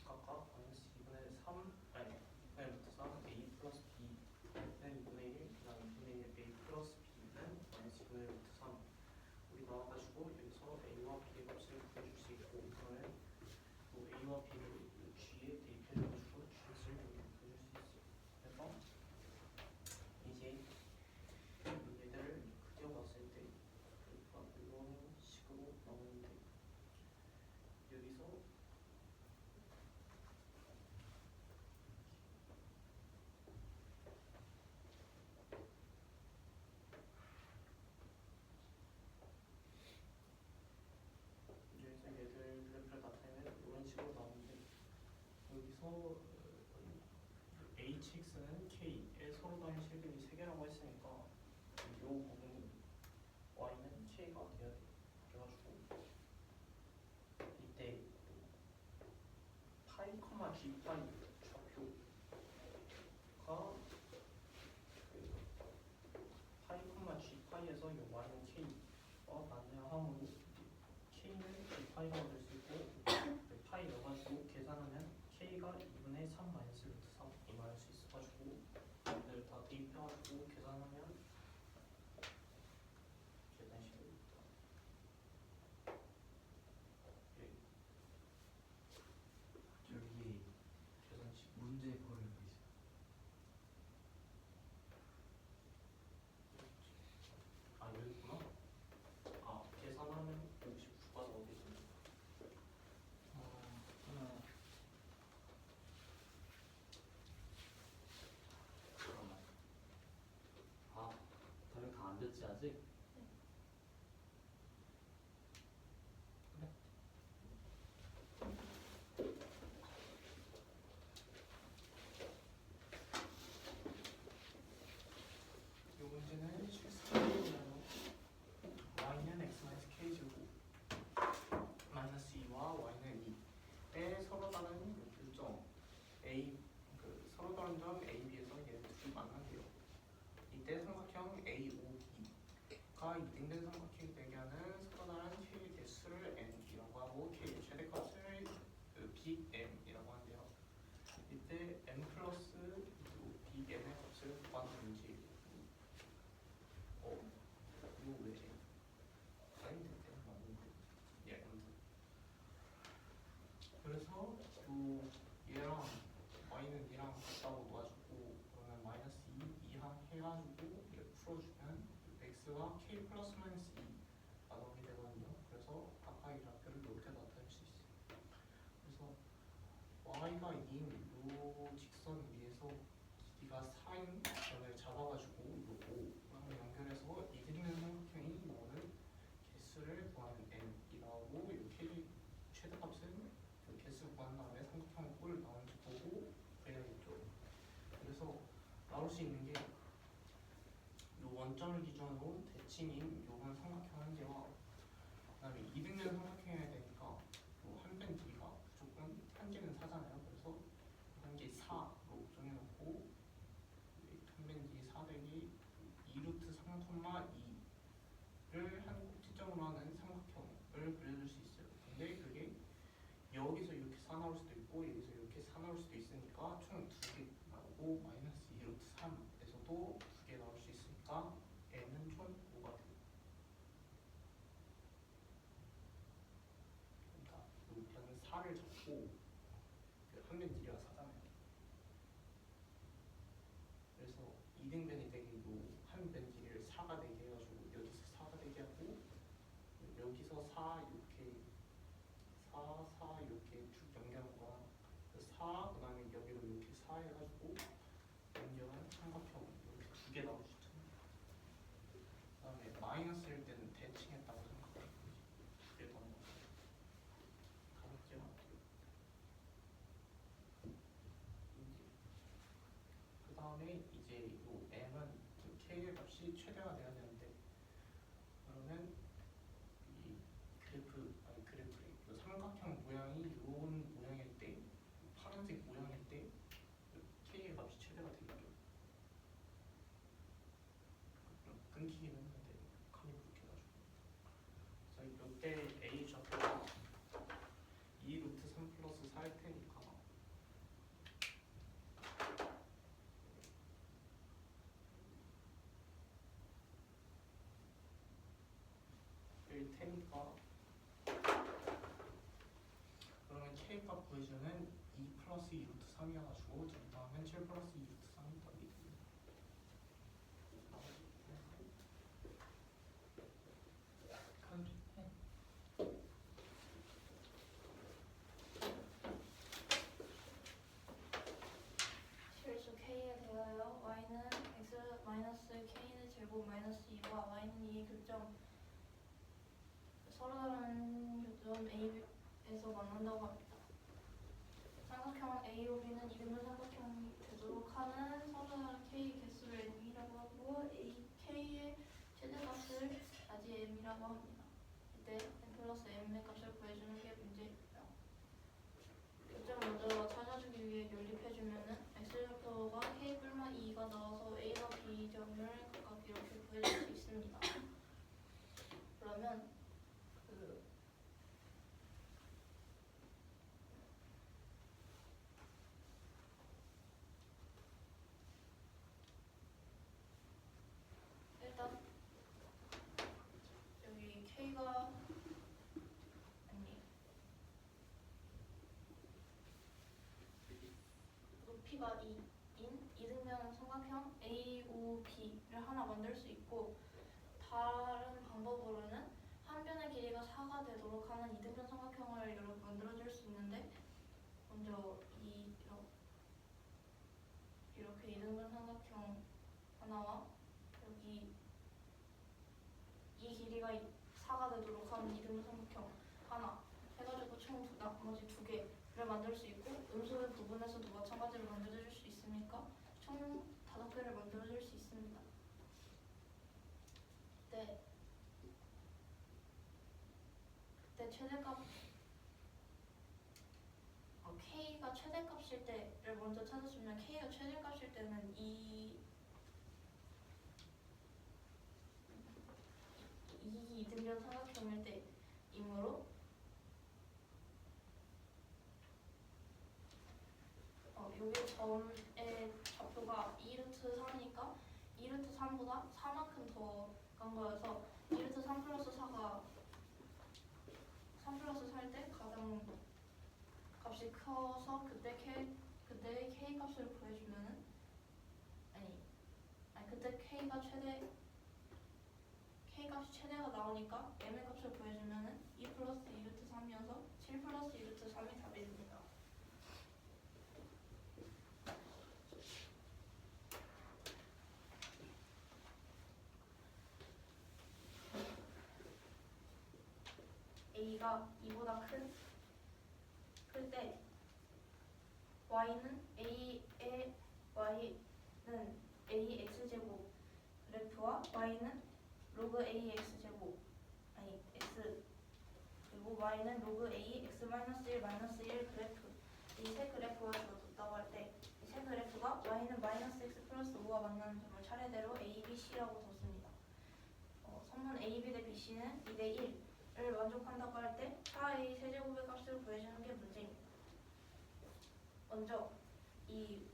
각각 마이너스 2분의 3 아니 2분의 루트 3 a 플러스 b는 2분의 1 그다음 2분의 1 a 플러스 b는 마이너스 2분의 루트 3 우리 나와가지고 여기서 a와 b의 값을 구해줄 수 있고 그러면 또 a와 b를 g에 대입해가지고 g를 여기 구해줄 수 있어. 그래서 이제 얘들을 그려봤을 때 그래프가 이런 식으로 나오는데 여기서 얘들 그래프를 나타내면 이런 식으로 나오는데 여기서 hx는 k의 서로 다른 실근이 3개라고 했으니까 이 부분이 y는 k가 돼야 돼. 그래가지고 이때 파이, g 파이 좌표가 파이, g 파이에서 이 y는 k와 맞냐 함으로 k는 g 파이라고 될 수 있고 파이 넣어가지고 계산하면 k가 2분의 3 마이너스 루트 3이 말할 수 있어가지고 얘들 다 대입해가지고 계산하면 계산식을 저기 계산식 문제 버리고 있어. 아 여기 있구나. 아 계산하면 59가 나오겠지. 하나. 잠깐만. 답이 다 안 됐지 아직? 이 문제는 실수로 y는 x k 제곱 마이너스 2와 y는 2의 서로 다른 교점 a 서로 다른 점 a, b에서 얘네 둘이 만난대요. 이때 삼각형 a, o, b가 이등된 삼각형이 되게 하는 서로 다른 k의 개수를 n이라고 하고 k의 최대값을 big m이라고 하는데요. 이때 m 플러스 big m의 값을 구하는 문제. 이거 왜? 아닌데 맞는데. 예, 아무튼. 그래서 요 얘랑 y는 얘랑 같다고 놔주고 그러면 마이너스 2 이항 해가지고 얘 풀어주면 x가 k 플러스 마이너스 2가 나오게 되거든요. 그래서 각각의 좌표를 이렇게 나타낼 수 있어요. 그래서 y가 2인 요 직선 위에서 길이가 4인 점을 잡아가지고 요거랑 연결해서 이등변 삼각형이 나오는 개수를 구하는 n이라고 이렇게 최대값은 그 개수 구한 다음에 삼각형 꼴 나오는지 보고 그래야겠죠. 그래서 나올 수 있는 게 요 원점을 기준으로 대칭인 요번 삼각형 한 개와 그다음에 이등변 삼각형이어야 되니까 요 한 변 길이가 무조건 한 개는 4잖아요. 그래서 한 개 4로 정해놓고 한 변 길이 4 되기 2루트 3,2를 한 꼭지점으로 하는 삼각형을 그려줄 수 있어요. 근데 그게 여기서 이렇게 4 나올 수도 있고 여기서 이렇게 4 나올 수도 있으니까 총 2개 나오고 마이너스 2루트 3에서도 2개 나올 수 있으니까 n은 총 5가 돼요. 그러니까 이 변 4를 잡고 한 변 길이가 4잖아요. 그래서 이등변이 되게 한 변 길이를 4가 되게 해가지고 여기서 4가 되게 하고 여기서 4 이렇게 4 이렇게 쭉 연결한 거야. 4 그다음에 여기도 이렇게 4 해가지고 연결한 삼각형 이렇게 2개 나올 수 있잖아요. 그다음에 마이너스일 때는 대칭했다고 생각하면 되지. 2개 더 나와. 가볍게 할게요. 그 다음에 이제 요 m은 k의 값이 최대가 돼야 되는데 그러면 이 그래프래. 요 삼각형 모양이 요런 모양일 때 파란색 모양일 때 k의 값이 그릴 테니까 그러면 k 값 구해주는 2 플러스 2 루트 3이어가지고 정답은 7 플러스 2 루트 3이 답이 됩니다. 실수 k에 대하여 y는 x 마이너스 k의 제곱 마이너스 2와 y는 2의 교점 서로 다른 교점 A에서 만난다고 합니다. 삼각형 A, B는 이등분 삼각형이 되도록 하는 서로 다른 K의 개수를 M이라고 하고 K의 최대값을 라지 M이라고 합니다. 이때 M 플러스 M의 값을 구해주는 게 문제입니다. 교점을 먼저 찾아주기 위해 연립해주면은 X좌표가 K 불마 2가 나와서 A와 B 점을 각각 이렇게 구해줄 수 있습니다. 그러면 일단 여기 K가 아니 높이가 2인 이등변 삼각형 AOB를 하나 만들 수 있고 다른 방법으로는 한 변의 길이가 4가 되도록 하는 이등변 삼각형을 여러 만들어줄 수 있는데 먼저 이렇게 이등변 삼각형 하나와 여기 이 길이가 4가 되도록 하는 이등변 삼각형 하나 해가지고 총 나머지 2개를 만들 수 있고 음수의 부분에서도 마찬가지로 만들어줄 수 있으니까 총 5개를 만들어줄 수 있습니다. 그때 최대값 K가 최대값일 때를 먼저 찾아주면 K가 최대값일 때는 이 이등변 삼각형일 때이므로 여기 점의 좌표가 2루트 3이니까 2루트 3보다 4만큼 더 간 거여서 2루트 3 플러스 4가 3 플러스 4일 때 가장 값이 커서 그때 K 값을 구해주면은 아니 그때 K 값이 최대가 나오니까 M의 값을 구해주면은 2 플러스 2루트 3이어서 7 플러스 2루트 3이 답이 됩니다. A가 2보다 클 때 Y는 AX제곱 그래프와 Y는 로그 AX제곱 X 그리고 Y는 로그 AX 마이너스 1 마이너스 1 그래프 이 세 그래프가 주어졌다고 할 때 이 세 그래프가 Y는 마이너스 X 플러스 5와 만나는 점을 차례대로 A, B, C라고 뒀습니다. 선문 A, B 대 B, C는 2대 1을 만족한다고 할 때 4A 세제곱의 값을 구해주는 게 문제입니다. 먼저 이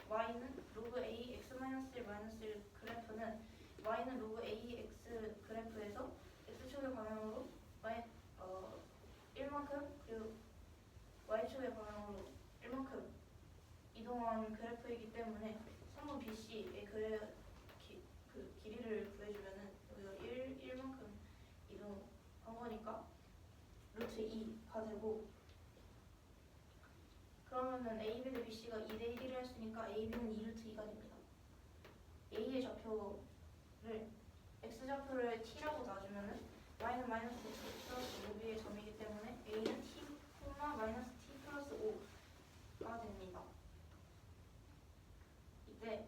Y는 로그 AX-1 그래프는 Y는 로그 AX 그래프에서 X축의 방향으로 1만큼 그리고 Y축의 방향으로 1만큼 이동한 그래프이기 때문에 선분 BC의 길이를 구해주면은 여기가 1만큼 이동한 거니까 루트 2가 되고 그러면은 AB 대 BC가 2대 1을 했으니까 AB는 2루트 2가 됩니다. A의 좌표를 X좌표를 T라고 놔주면은 Y는 마이너스 T 플러스 5B의 점이기 때문에 A는 T, 마이너스 T 플러스 5가 됩니다. 이때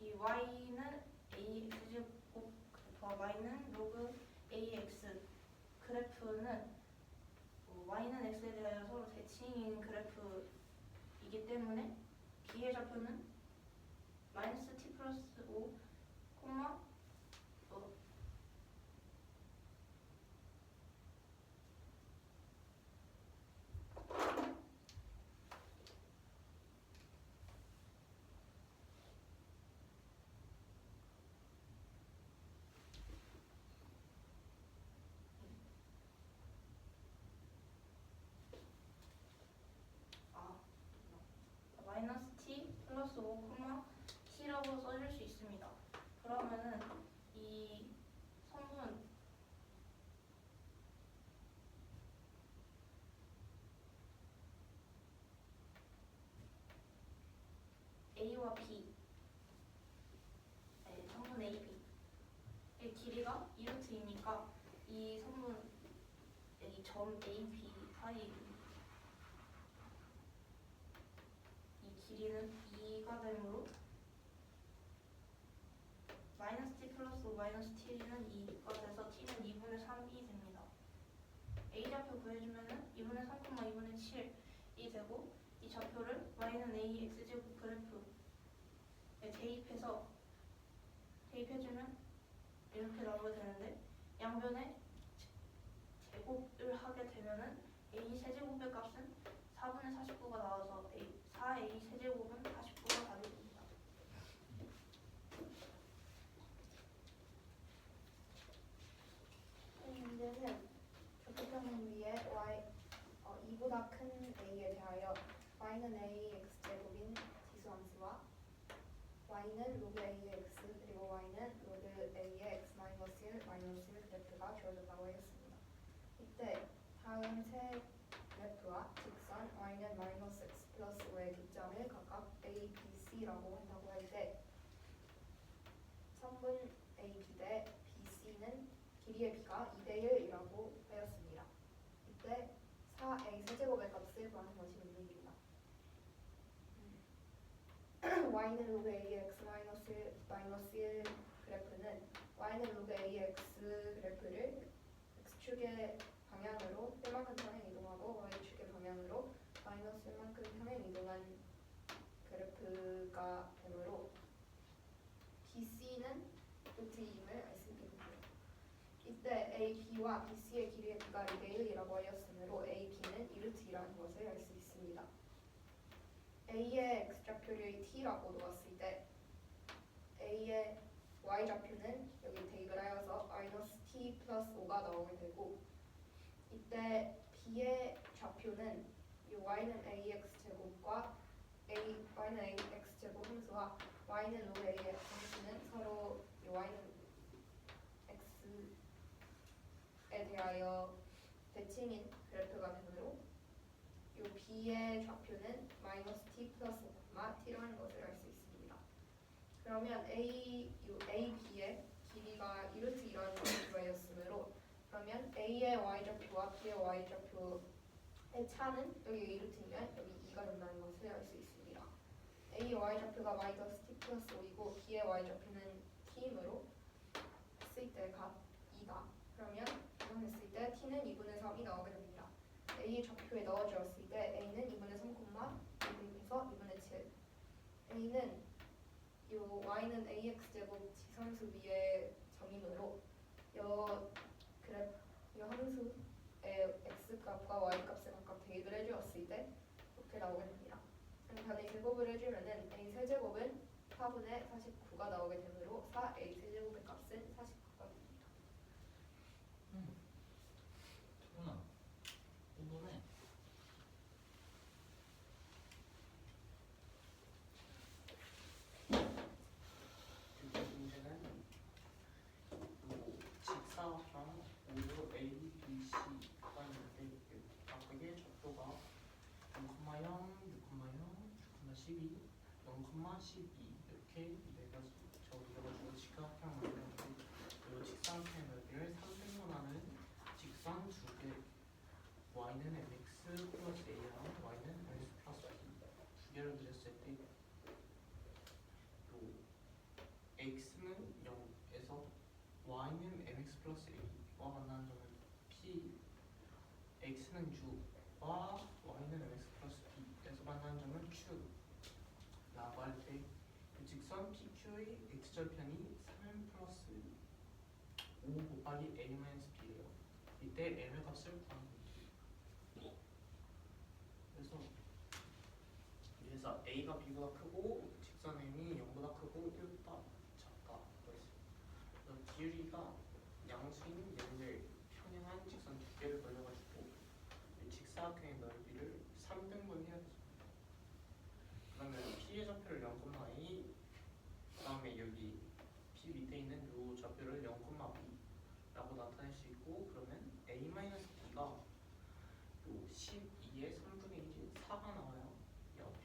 이 Y는 AX제곱 그래프와 Y는 로그 AX 그래프는 Y는 X에 대하여 서로 대칭인 그래프이기 때문에 B의 좌표는 마이너스 T 플러스 5, A와 B, 네, 성분 A, B. 이 길이가 2루트이니까 이 성분 이 점 A, B 사이 이 길이는 2가 되므로 마이너스 t 플러스 5 마이너스 t는 2가 돼서 t는 2분의 3이 됩니다. A 좌표 구해주면은 2분의 3, 2분의 7이 되고 이 좌표를 y는 a x제곱 그래프에 대입해주면 이렇게 나오게 되는데 양변에 제곱을 하게 되면은 a 세제곱의 값은 4분의 49가 나와서 4a 세제곱은 49가 답이 됩니다. 이 문제는 좌표평면 위에 이보다 큰 a에 대하여 y는 ax제곱인 지수함수와 y는 로그 ax 그리고 y는 로그 a의 x 마이너스 1 그래프가 주어졌다고 하였습니다. 이때 다음 세 그래프와 직선 y는 마이너스 x 플러스 5의 기점을 각각 a, b, c라고 한다고 할 때 선분 a, b 대 b, c는 길이의 b가 2대 1이라고 하였습니다. 이때 4a 세제곱의 값을 구하는 것이 문제입니다. y는 로그 ax 마이너스 1 그래프는 y는 로그 ax 그래프를 x축의 방향으로 1만큼 평행 이동하고 y축의 방향으로 마이너스 1만큼 평행 이동한 그래프가 되므로 BC는 루트임을 알 수 있게 됩니다. 이때 AB와 BC의 길이의 b가 2대 1이라고 하였으므로 AB는 2루트이라는 것을 알 수 있습니다. A의 x좌표를 t라고 놓았을 때 A의 y좌표는 여기 대입을 하여서 마이너스 t 플러스 5가 나오게 되고 이때 B의 좌표는 이 y는 ax제곱과 y는 ax제곱 함수와 y는 로그 ax 함수는 서로 이 y는 x에 대하여 대칭인 그래프가 되므로 이 B의 좌표는 마이너스 t 플러스 5, t라는 것을 알 수 있습니다. 그러면 AB의 길이가 2루트이라는 것을 구하였으므로 그러면 A의 y좌표와 B의 y좌표의 차는 여기 2루트이면 여기 2가 된다는 것을 알 수 있습니다. A의 y좌표가 마이너스 t 플러스 5이고 B의 y좌표는 t이므로 했을 때 값 2다. 그러면 이동했을 때 t는 2분의 3이 나오게 됩니다. A의 좌표에 넣어주었을 때 A는 2분의 3, 대입해서 2분의 7 A는 요 y는 ax제곱 지상수 위의 점이므로 요 함수의 x값과 y값을 각각 대입을 해주었을 때 이렇게 나오게 됩니다. 반대 제곱을 해주면은 a 세제곱은 4분의 49가 나오게 되므로 4a 세제곱의 값은 49가 됩니다. 누나 이번에 그 문제는 직사각 5로 A, B, C가 있는데 각각의 좌표가 0,0, 6,0, 6,12, 0,12 이렇게 적어가지고 직사각형 만드는데 이 직사각형의 넓이를 3등분하는 직선 두 개 y는 mx 플러스 a랑 y는 mx 플러스 b 두 개를 드렸을 때 x는 0에서 y는 mx 플러스 a와 만나는 점은 p, x는 6와 y는 mx 플러스 b에서 만나는 점은 q라고 할 때 직선 PQ의 x절편이 3 플러스 5 곱하기 a 마이너스 b예요. 이때 m의 값을 구하는 거죠. 그래서 a가 b보다 크고 직선 m이 0보다 크고 1보다 작다. 그래서 길이가 양수인 얘를 평행한 직선 두 개를 돌려가지고 직사각형의 넓이를 3등분 해야 되죠. 그러면 p의 좌표를 0,2 그다음에 여기 p 밑에 있는 요 좌표를 0,b라고 나타낼 수 있고 그러면 a-b가 요 12의 3분의 1인 4가 나와요.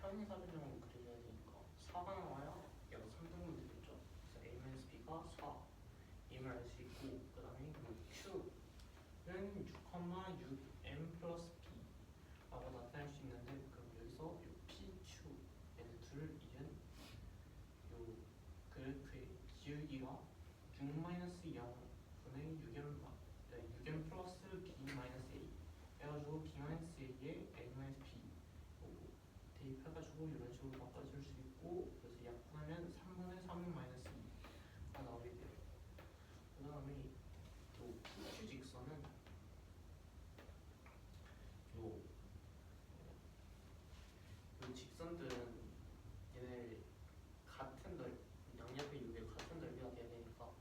평행사변형으로 그려줘야 되니까 4가 나와야 얘가 3등분 되겠죠. 그래서 A-B가 4 임을 알 수 있고 그 다음에 Q는 6,6M 플러스 B라고 나타낼 수 있는데 그럼 여기서 요 PQ 얘네 둘 이은 요 그래프의 기울기가 6-0분의 6M 플러스 B 마이너스 A 해가지고 B 마이너스 A에 A 마이너스 B 요거 대입해가지고 이런 식으로 바꿔줄 수 있고 그래서 약분하면 3분의 3 마이너스 2가 나오게 돼요. 그 다음에 요 PQ 직선은 요 직선들은 얘네 같은 양옆의 요게 같은 넓이가 돼야 되니까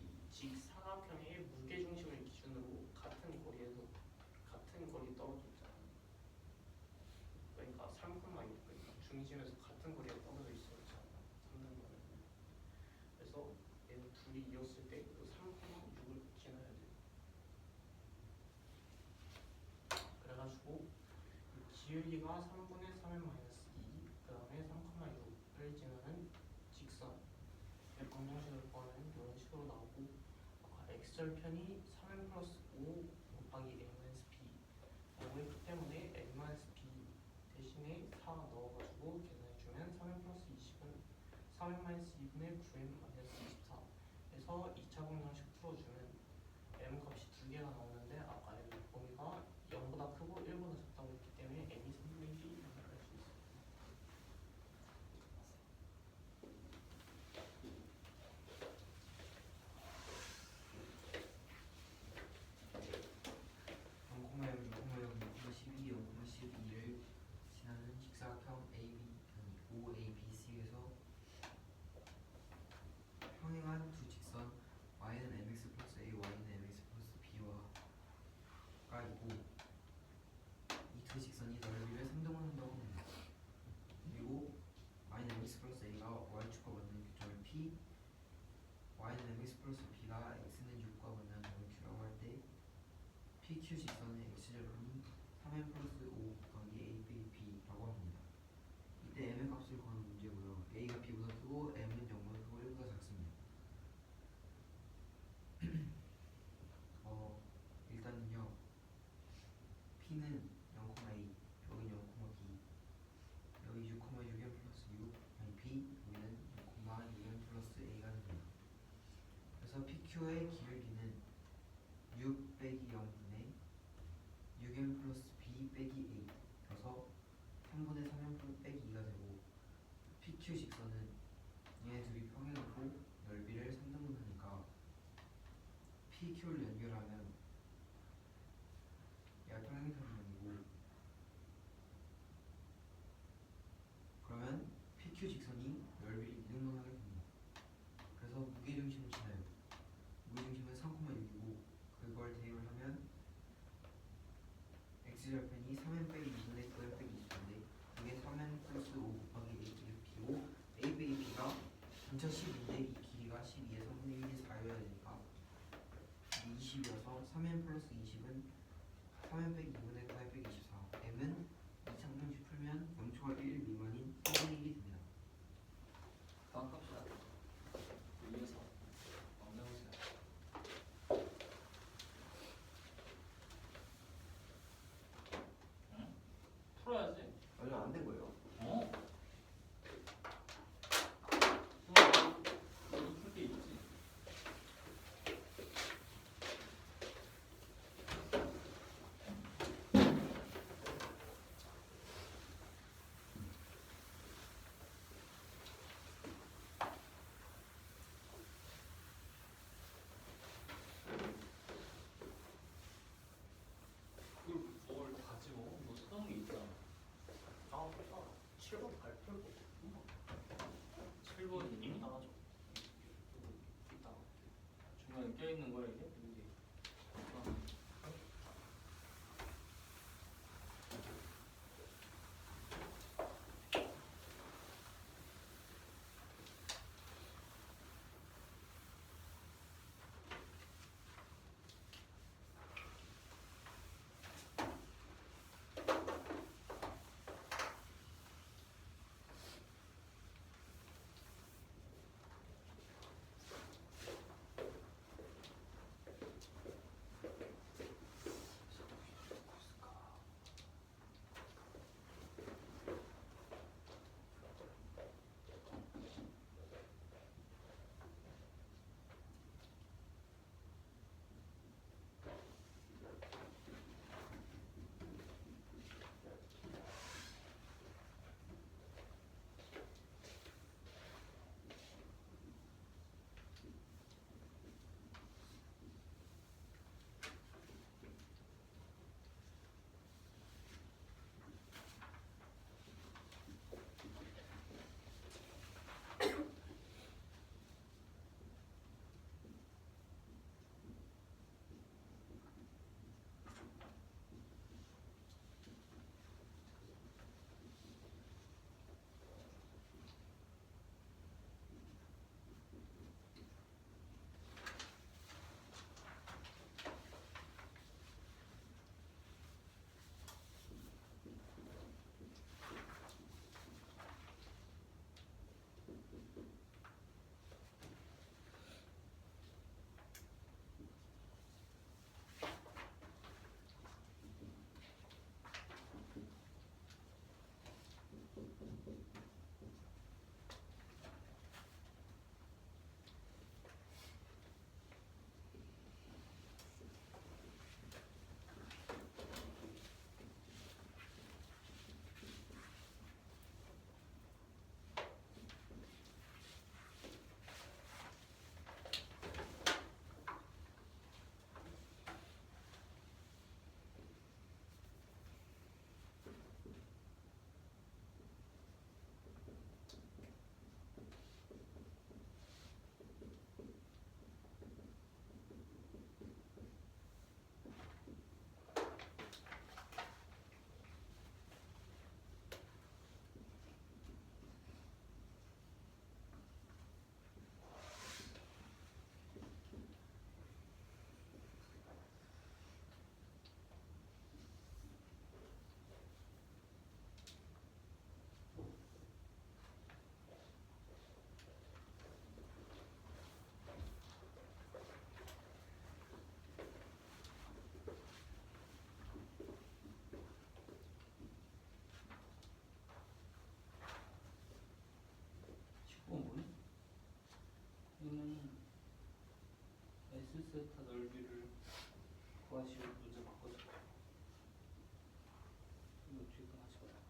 이 직사각형의 무게중심을 기준으로 같은 거리에서 같은 거리 떨어져 있잖아요. 그러니까 3,6 그러니까 중심에서 같은 거리에 떨어져 있어야 되잖아요. 3등분은. 그래서 얘는 둘이 이었을 때 그 3,6을 지나야 돼요. 그래가지고 기울기가 3분의 3의 마이너스 2, 그 다음에 3,6을 지나는 직선의 방정식을 구하면 이런 식으로 나오고 x절편이 3n 플러스 5 곱하기 a 마이너스 b 라고 했기 때문에 a 마이너스 b 대신에 4 넣어가지고 계산해주면 3n 플러스 20은 3n 마이너스 2분의 9n 마이너스 24 해서 2차 방정식 풀어주면 m 값이 두 개가 나오는데 아까 m 범위가 0보다 크고 1보다 작다고 했기 때문에 m이 3분의 1이 이렇게 할 수 있어요. 를 지나는 직사각형 OABC에서 평행한 두 직선 y는 mx 플러스 a, y는 mx 플러스 b와가 있고 이 두 직선이 넓이를 3등분한다고 합니다. 그리고 y는 mx 플러스 a가 y축과 만나는 교점을 p, y는 mx 플러스 b가 x는 6과 만나는 점을 q라고 할 때 PQ 직선의 x절편이 3n 플러스 5 곱하기 a 빼기 b라고 합니다. 이때 m의 값을 구하는 문제고요. a가 b보다 크고 m은 0보다 크고 1보다 작습니다. 일단은요 p는 0,a, 여기 0,b, 여기 6,6n 플러스 6, 아니 b, 여기는 6,6n 플러스 a가 됩니다. 그래서 PQ의 기울기는 6 빼기 0분의 6n 플러스 b 빼기 a 여서 3분의 3n 빼기 2가 되고 PQ 직선은 얘네 둘이 평행하고 넓이를 3등분하니까 PQ를 연결하면 얘가 평행사변이고 그러면 PQ 직선이 넓이를 2등분하게 됩니다. 그래서 무게중심을 지나요. 무게중심은 3,6이고 그걸 대입을 하면 x절편이 3n 빼기 2분의 9n 빼기 24인데 그게 3n 플러스 5 곱하기 a 빼기 b고 a 빼기 b가 전체 10인데 이 길이가 12에 3분의 1이 4여야 되니까 20이어서 3n 플러스 20은 3n 빼기 2분의 9n 빼기 24 m은 이 방정식 풀면 0초와 1 미만인 3분의 1이 됩니다. 다음 값이야. 이어서 방정식. 응? 풀어야지. 아니요 안 된 거예요. 어? 너도 풀게 있지. 그걸 뭘 다 집어? 너 쓰던 게 있잖아. 아, 그러니까 7번 발표를 7번 이미 나가죠. 이따가. 중간에 껴있는 거야 이게? 여기. 세타 넓이를 구하시오. 문제 바꿔줘. 이거 뒤에 거 하지 마요.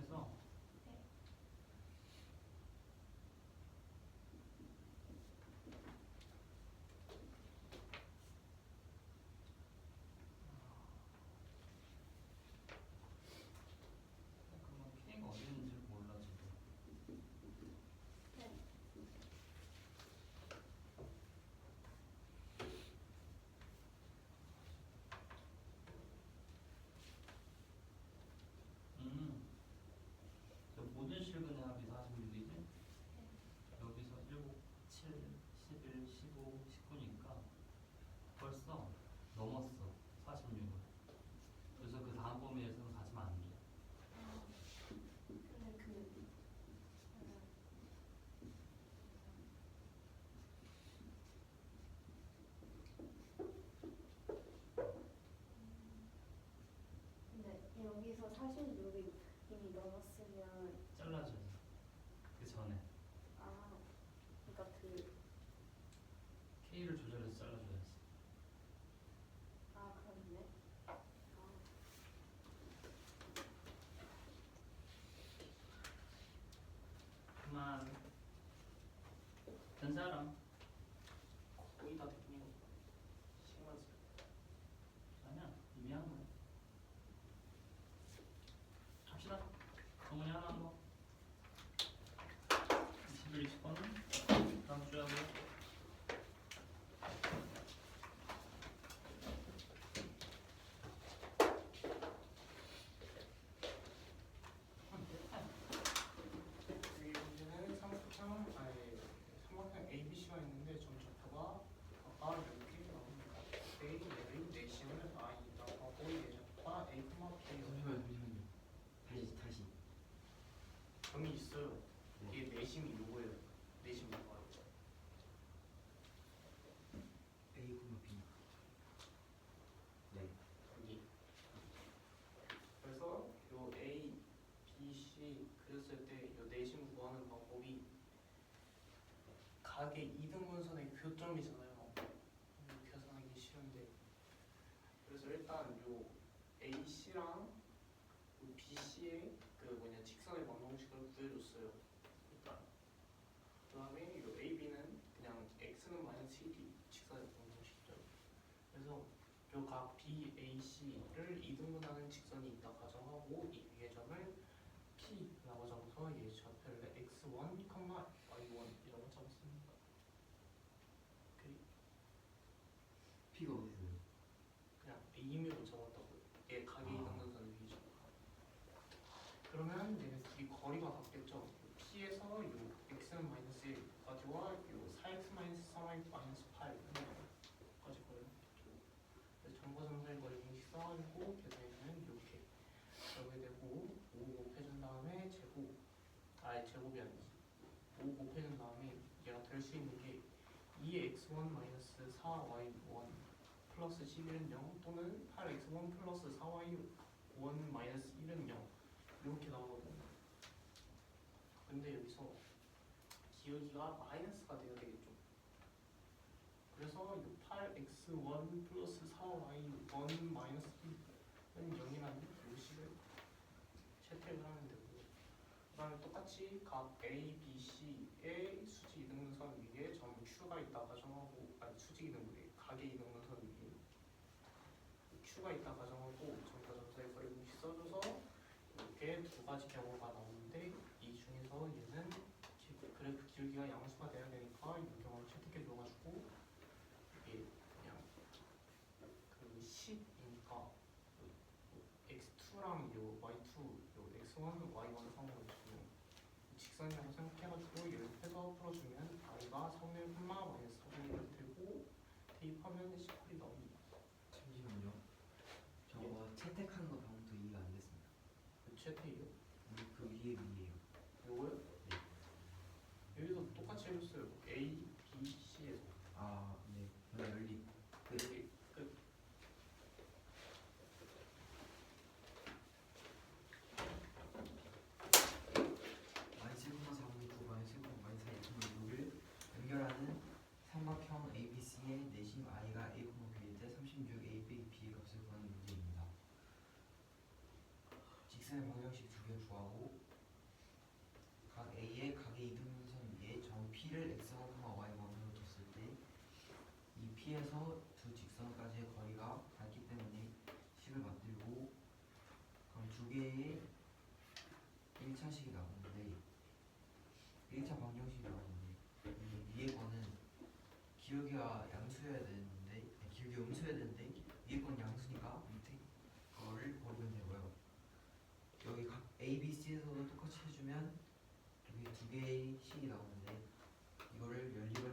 해서 잠깐만 K가 어디 있는지 몰라 지금. 네. 저 모든 실근의 합이 46이지? 여기서 7, 11, 15, 19니까 벌써 넘었어 46을. 그래서 그 다음 범위에서는 가지면 안 돼. 근데 근데 여기서 46이 이미 넘었으면 잘라줘야지. 그 전에 아 그러니까 K를 조절해서 잘라줘야지. 그렇네. 아, 그만. 된 사람? 거의 다 됐네요. 신경 쓰. 아니야, 이미 한 거야. 합시다. 정문이 하나 한 거. 21, 20번은 다음 주에 하고요. 이 문제는 삼각형 ABC가 있는데 점좌표가 각각 이렇게 나옵니다. A, L의 내심은 I라고 하고 예적과 A, K예요. 다시 점이 있어요. 이게 내심이 요거예요. 내심 요거예요. A, B. 네. 여기. 그래서 요 A, B, C 그렸을 때 요 내심 구하는 방법이 각의 이등분선의 교점이잖아요. 계산하기 쉬운데. 그래서 일단 요 AC랑 요 BC의 직선의 방정식을 구해줬어요. 일단. 그 다음에 요 AB는 그냥 X는 마이너스 1이 직선의 방정식이죠. 그래서 요 각 BAC를 이등분하는 직선이 있다 가정하고 이 위의 점을 P라고 적어서 얘 좌표를 X1, Y1이라고 적었습니다. 오케이. P가 어디 있어요? 그냥 A임으로 적었다고요. 얘 각의 이등분선의 위죠. 그러면 얘네 둘이 거리가 같겠죠. P에서 요 X는 마이너스 1까지와 요 4X 마이너스 3Y 마이너스 8까지 거리. 그래서 점과점 사이 거리 공식 써가지고 계산하면 이렇게 적게 되고 5 곱해준 다음에 제곱이 아니지. 5 곱해준 다음에 얘가 될 수 있는 게 2x1 마이너스 4y1 플러스 11은 0 또는 8x1 플러스 4y1 마이너스 1은 0 이렇게 나오거든요. 근데 여기서 기울기가 마이너스가 돼야 되겠죠. 그래서 이 8x1 플러스 4y1 마이너스 1은 0이라는 공식을 채택을 하면 되고요. 그 다음에 똑같이 각 A, B, C의 수직 이등분선 위에 점 Q가 있다 가정하고 수직 이등분의 각의 이등분선 위에 Q가 있다 가정하고 점과 점 사이 거리 공식 써줘서 이렇게 두 가지 경우가 나오는데 이 중에서 얘는 그래프 기울기가 양수가 돼야 되니까 이 경우를 채택해 줘가지고 이게 그냥 그 10이니까 x2랑 요 y2, 요 x1, y1 상으로 주는 직선이라고 생각해가지고 얘를 해서 풀어주면 i가 3분의 1 마이너스 4분의 1 되고 대입하면 18이 나옵니다. 잠시만요. 저거 채택하는 거 방금부터 이해가 안 됐습니다. 그 채택이요? 그 위에요. 요거요? 네. 여기서 똑같이 해줬어요. A, B, C에서 아, 네. 열리. 여기 끝. 마이너스 1,4분의 9 마이너스 1,4분의 마이너스 2,6을 연결하는 삼각형 ABC의 내심 I가 A, B일 때 36A 빼기 B의 값을 구하는 문제입니다. 직선의 방정식 두 개 구하고 각 A의 각의 이등분선 위에 점 P를 x1, y1으로 뒀을 때 이 P에서 두 직선까지의 거리가 같기 때문에 식을 만들고 그럼 두 개의 1차식이 나오는데 1차 방정식이 나오는데 이 위에 거는 기울기가 양수여야 되는데 아니, 기울기가 음수여야 되는데 위에 건 양수니까 밑에 거를 버리면 되고요. 여기 각 A, B, C에서도 똑같이 해주면 여기 두 개의 식이 나오는데 이거를 연립을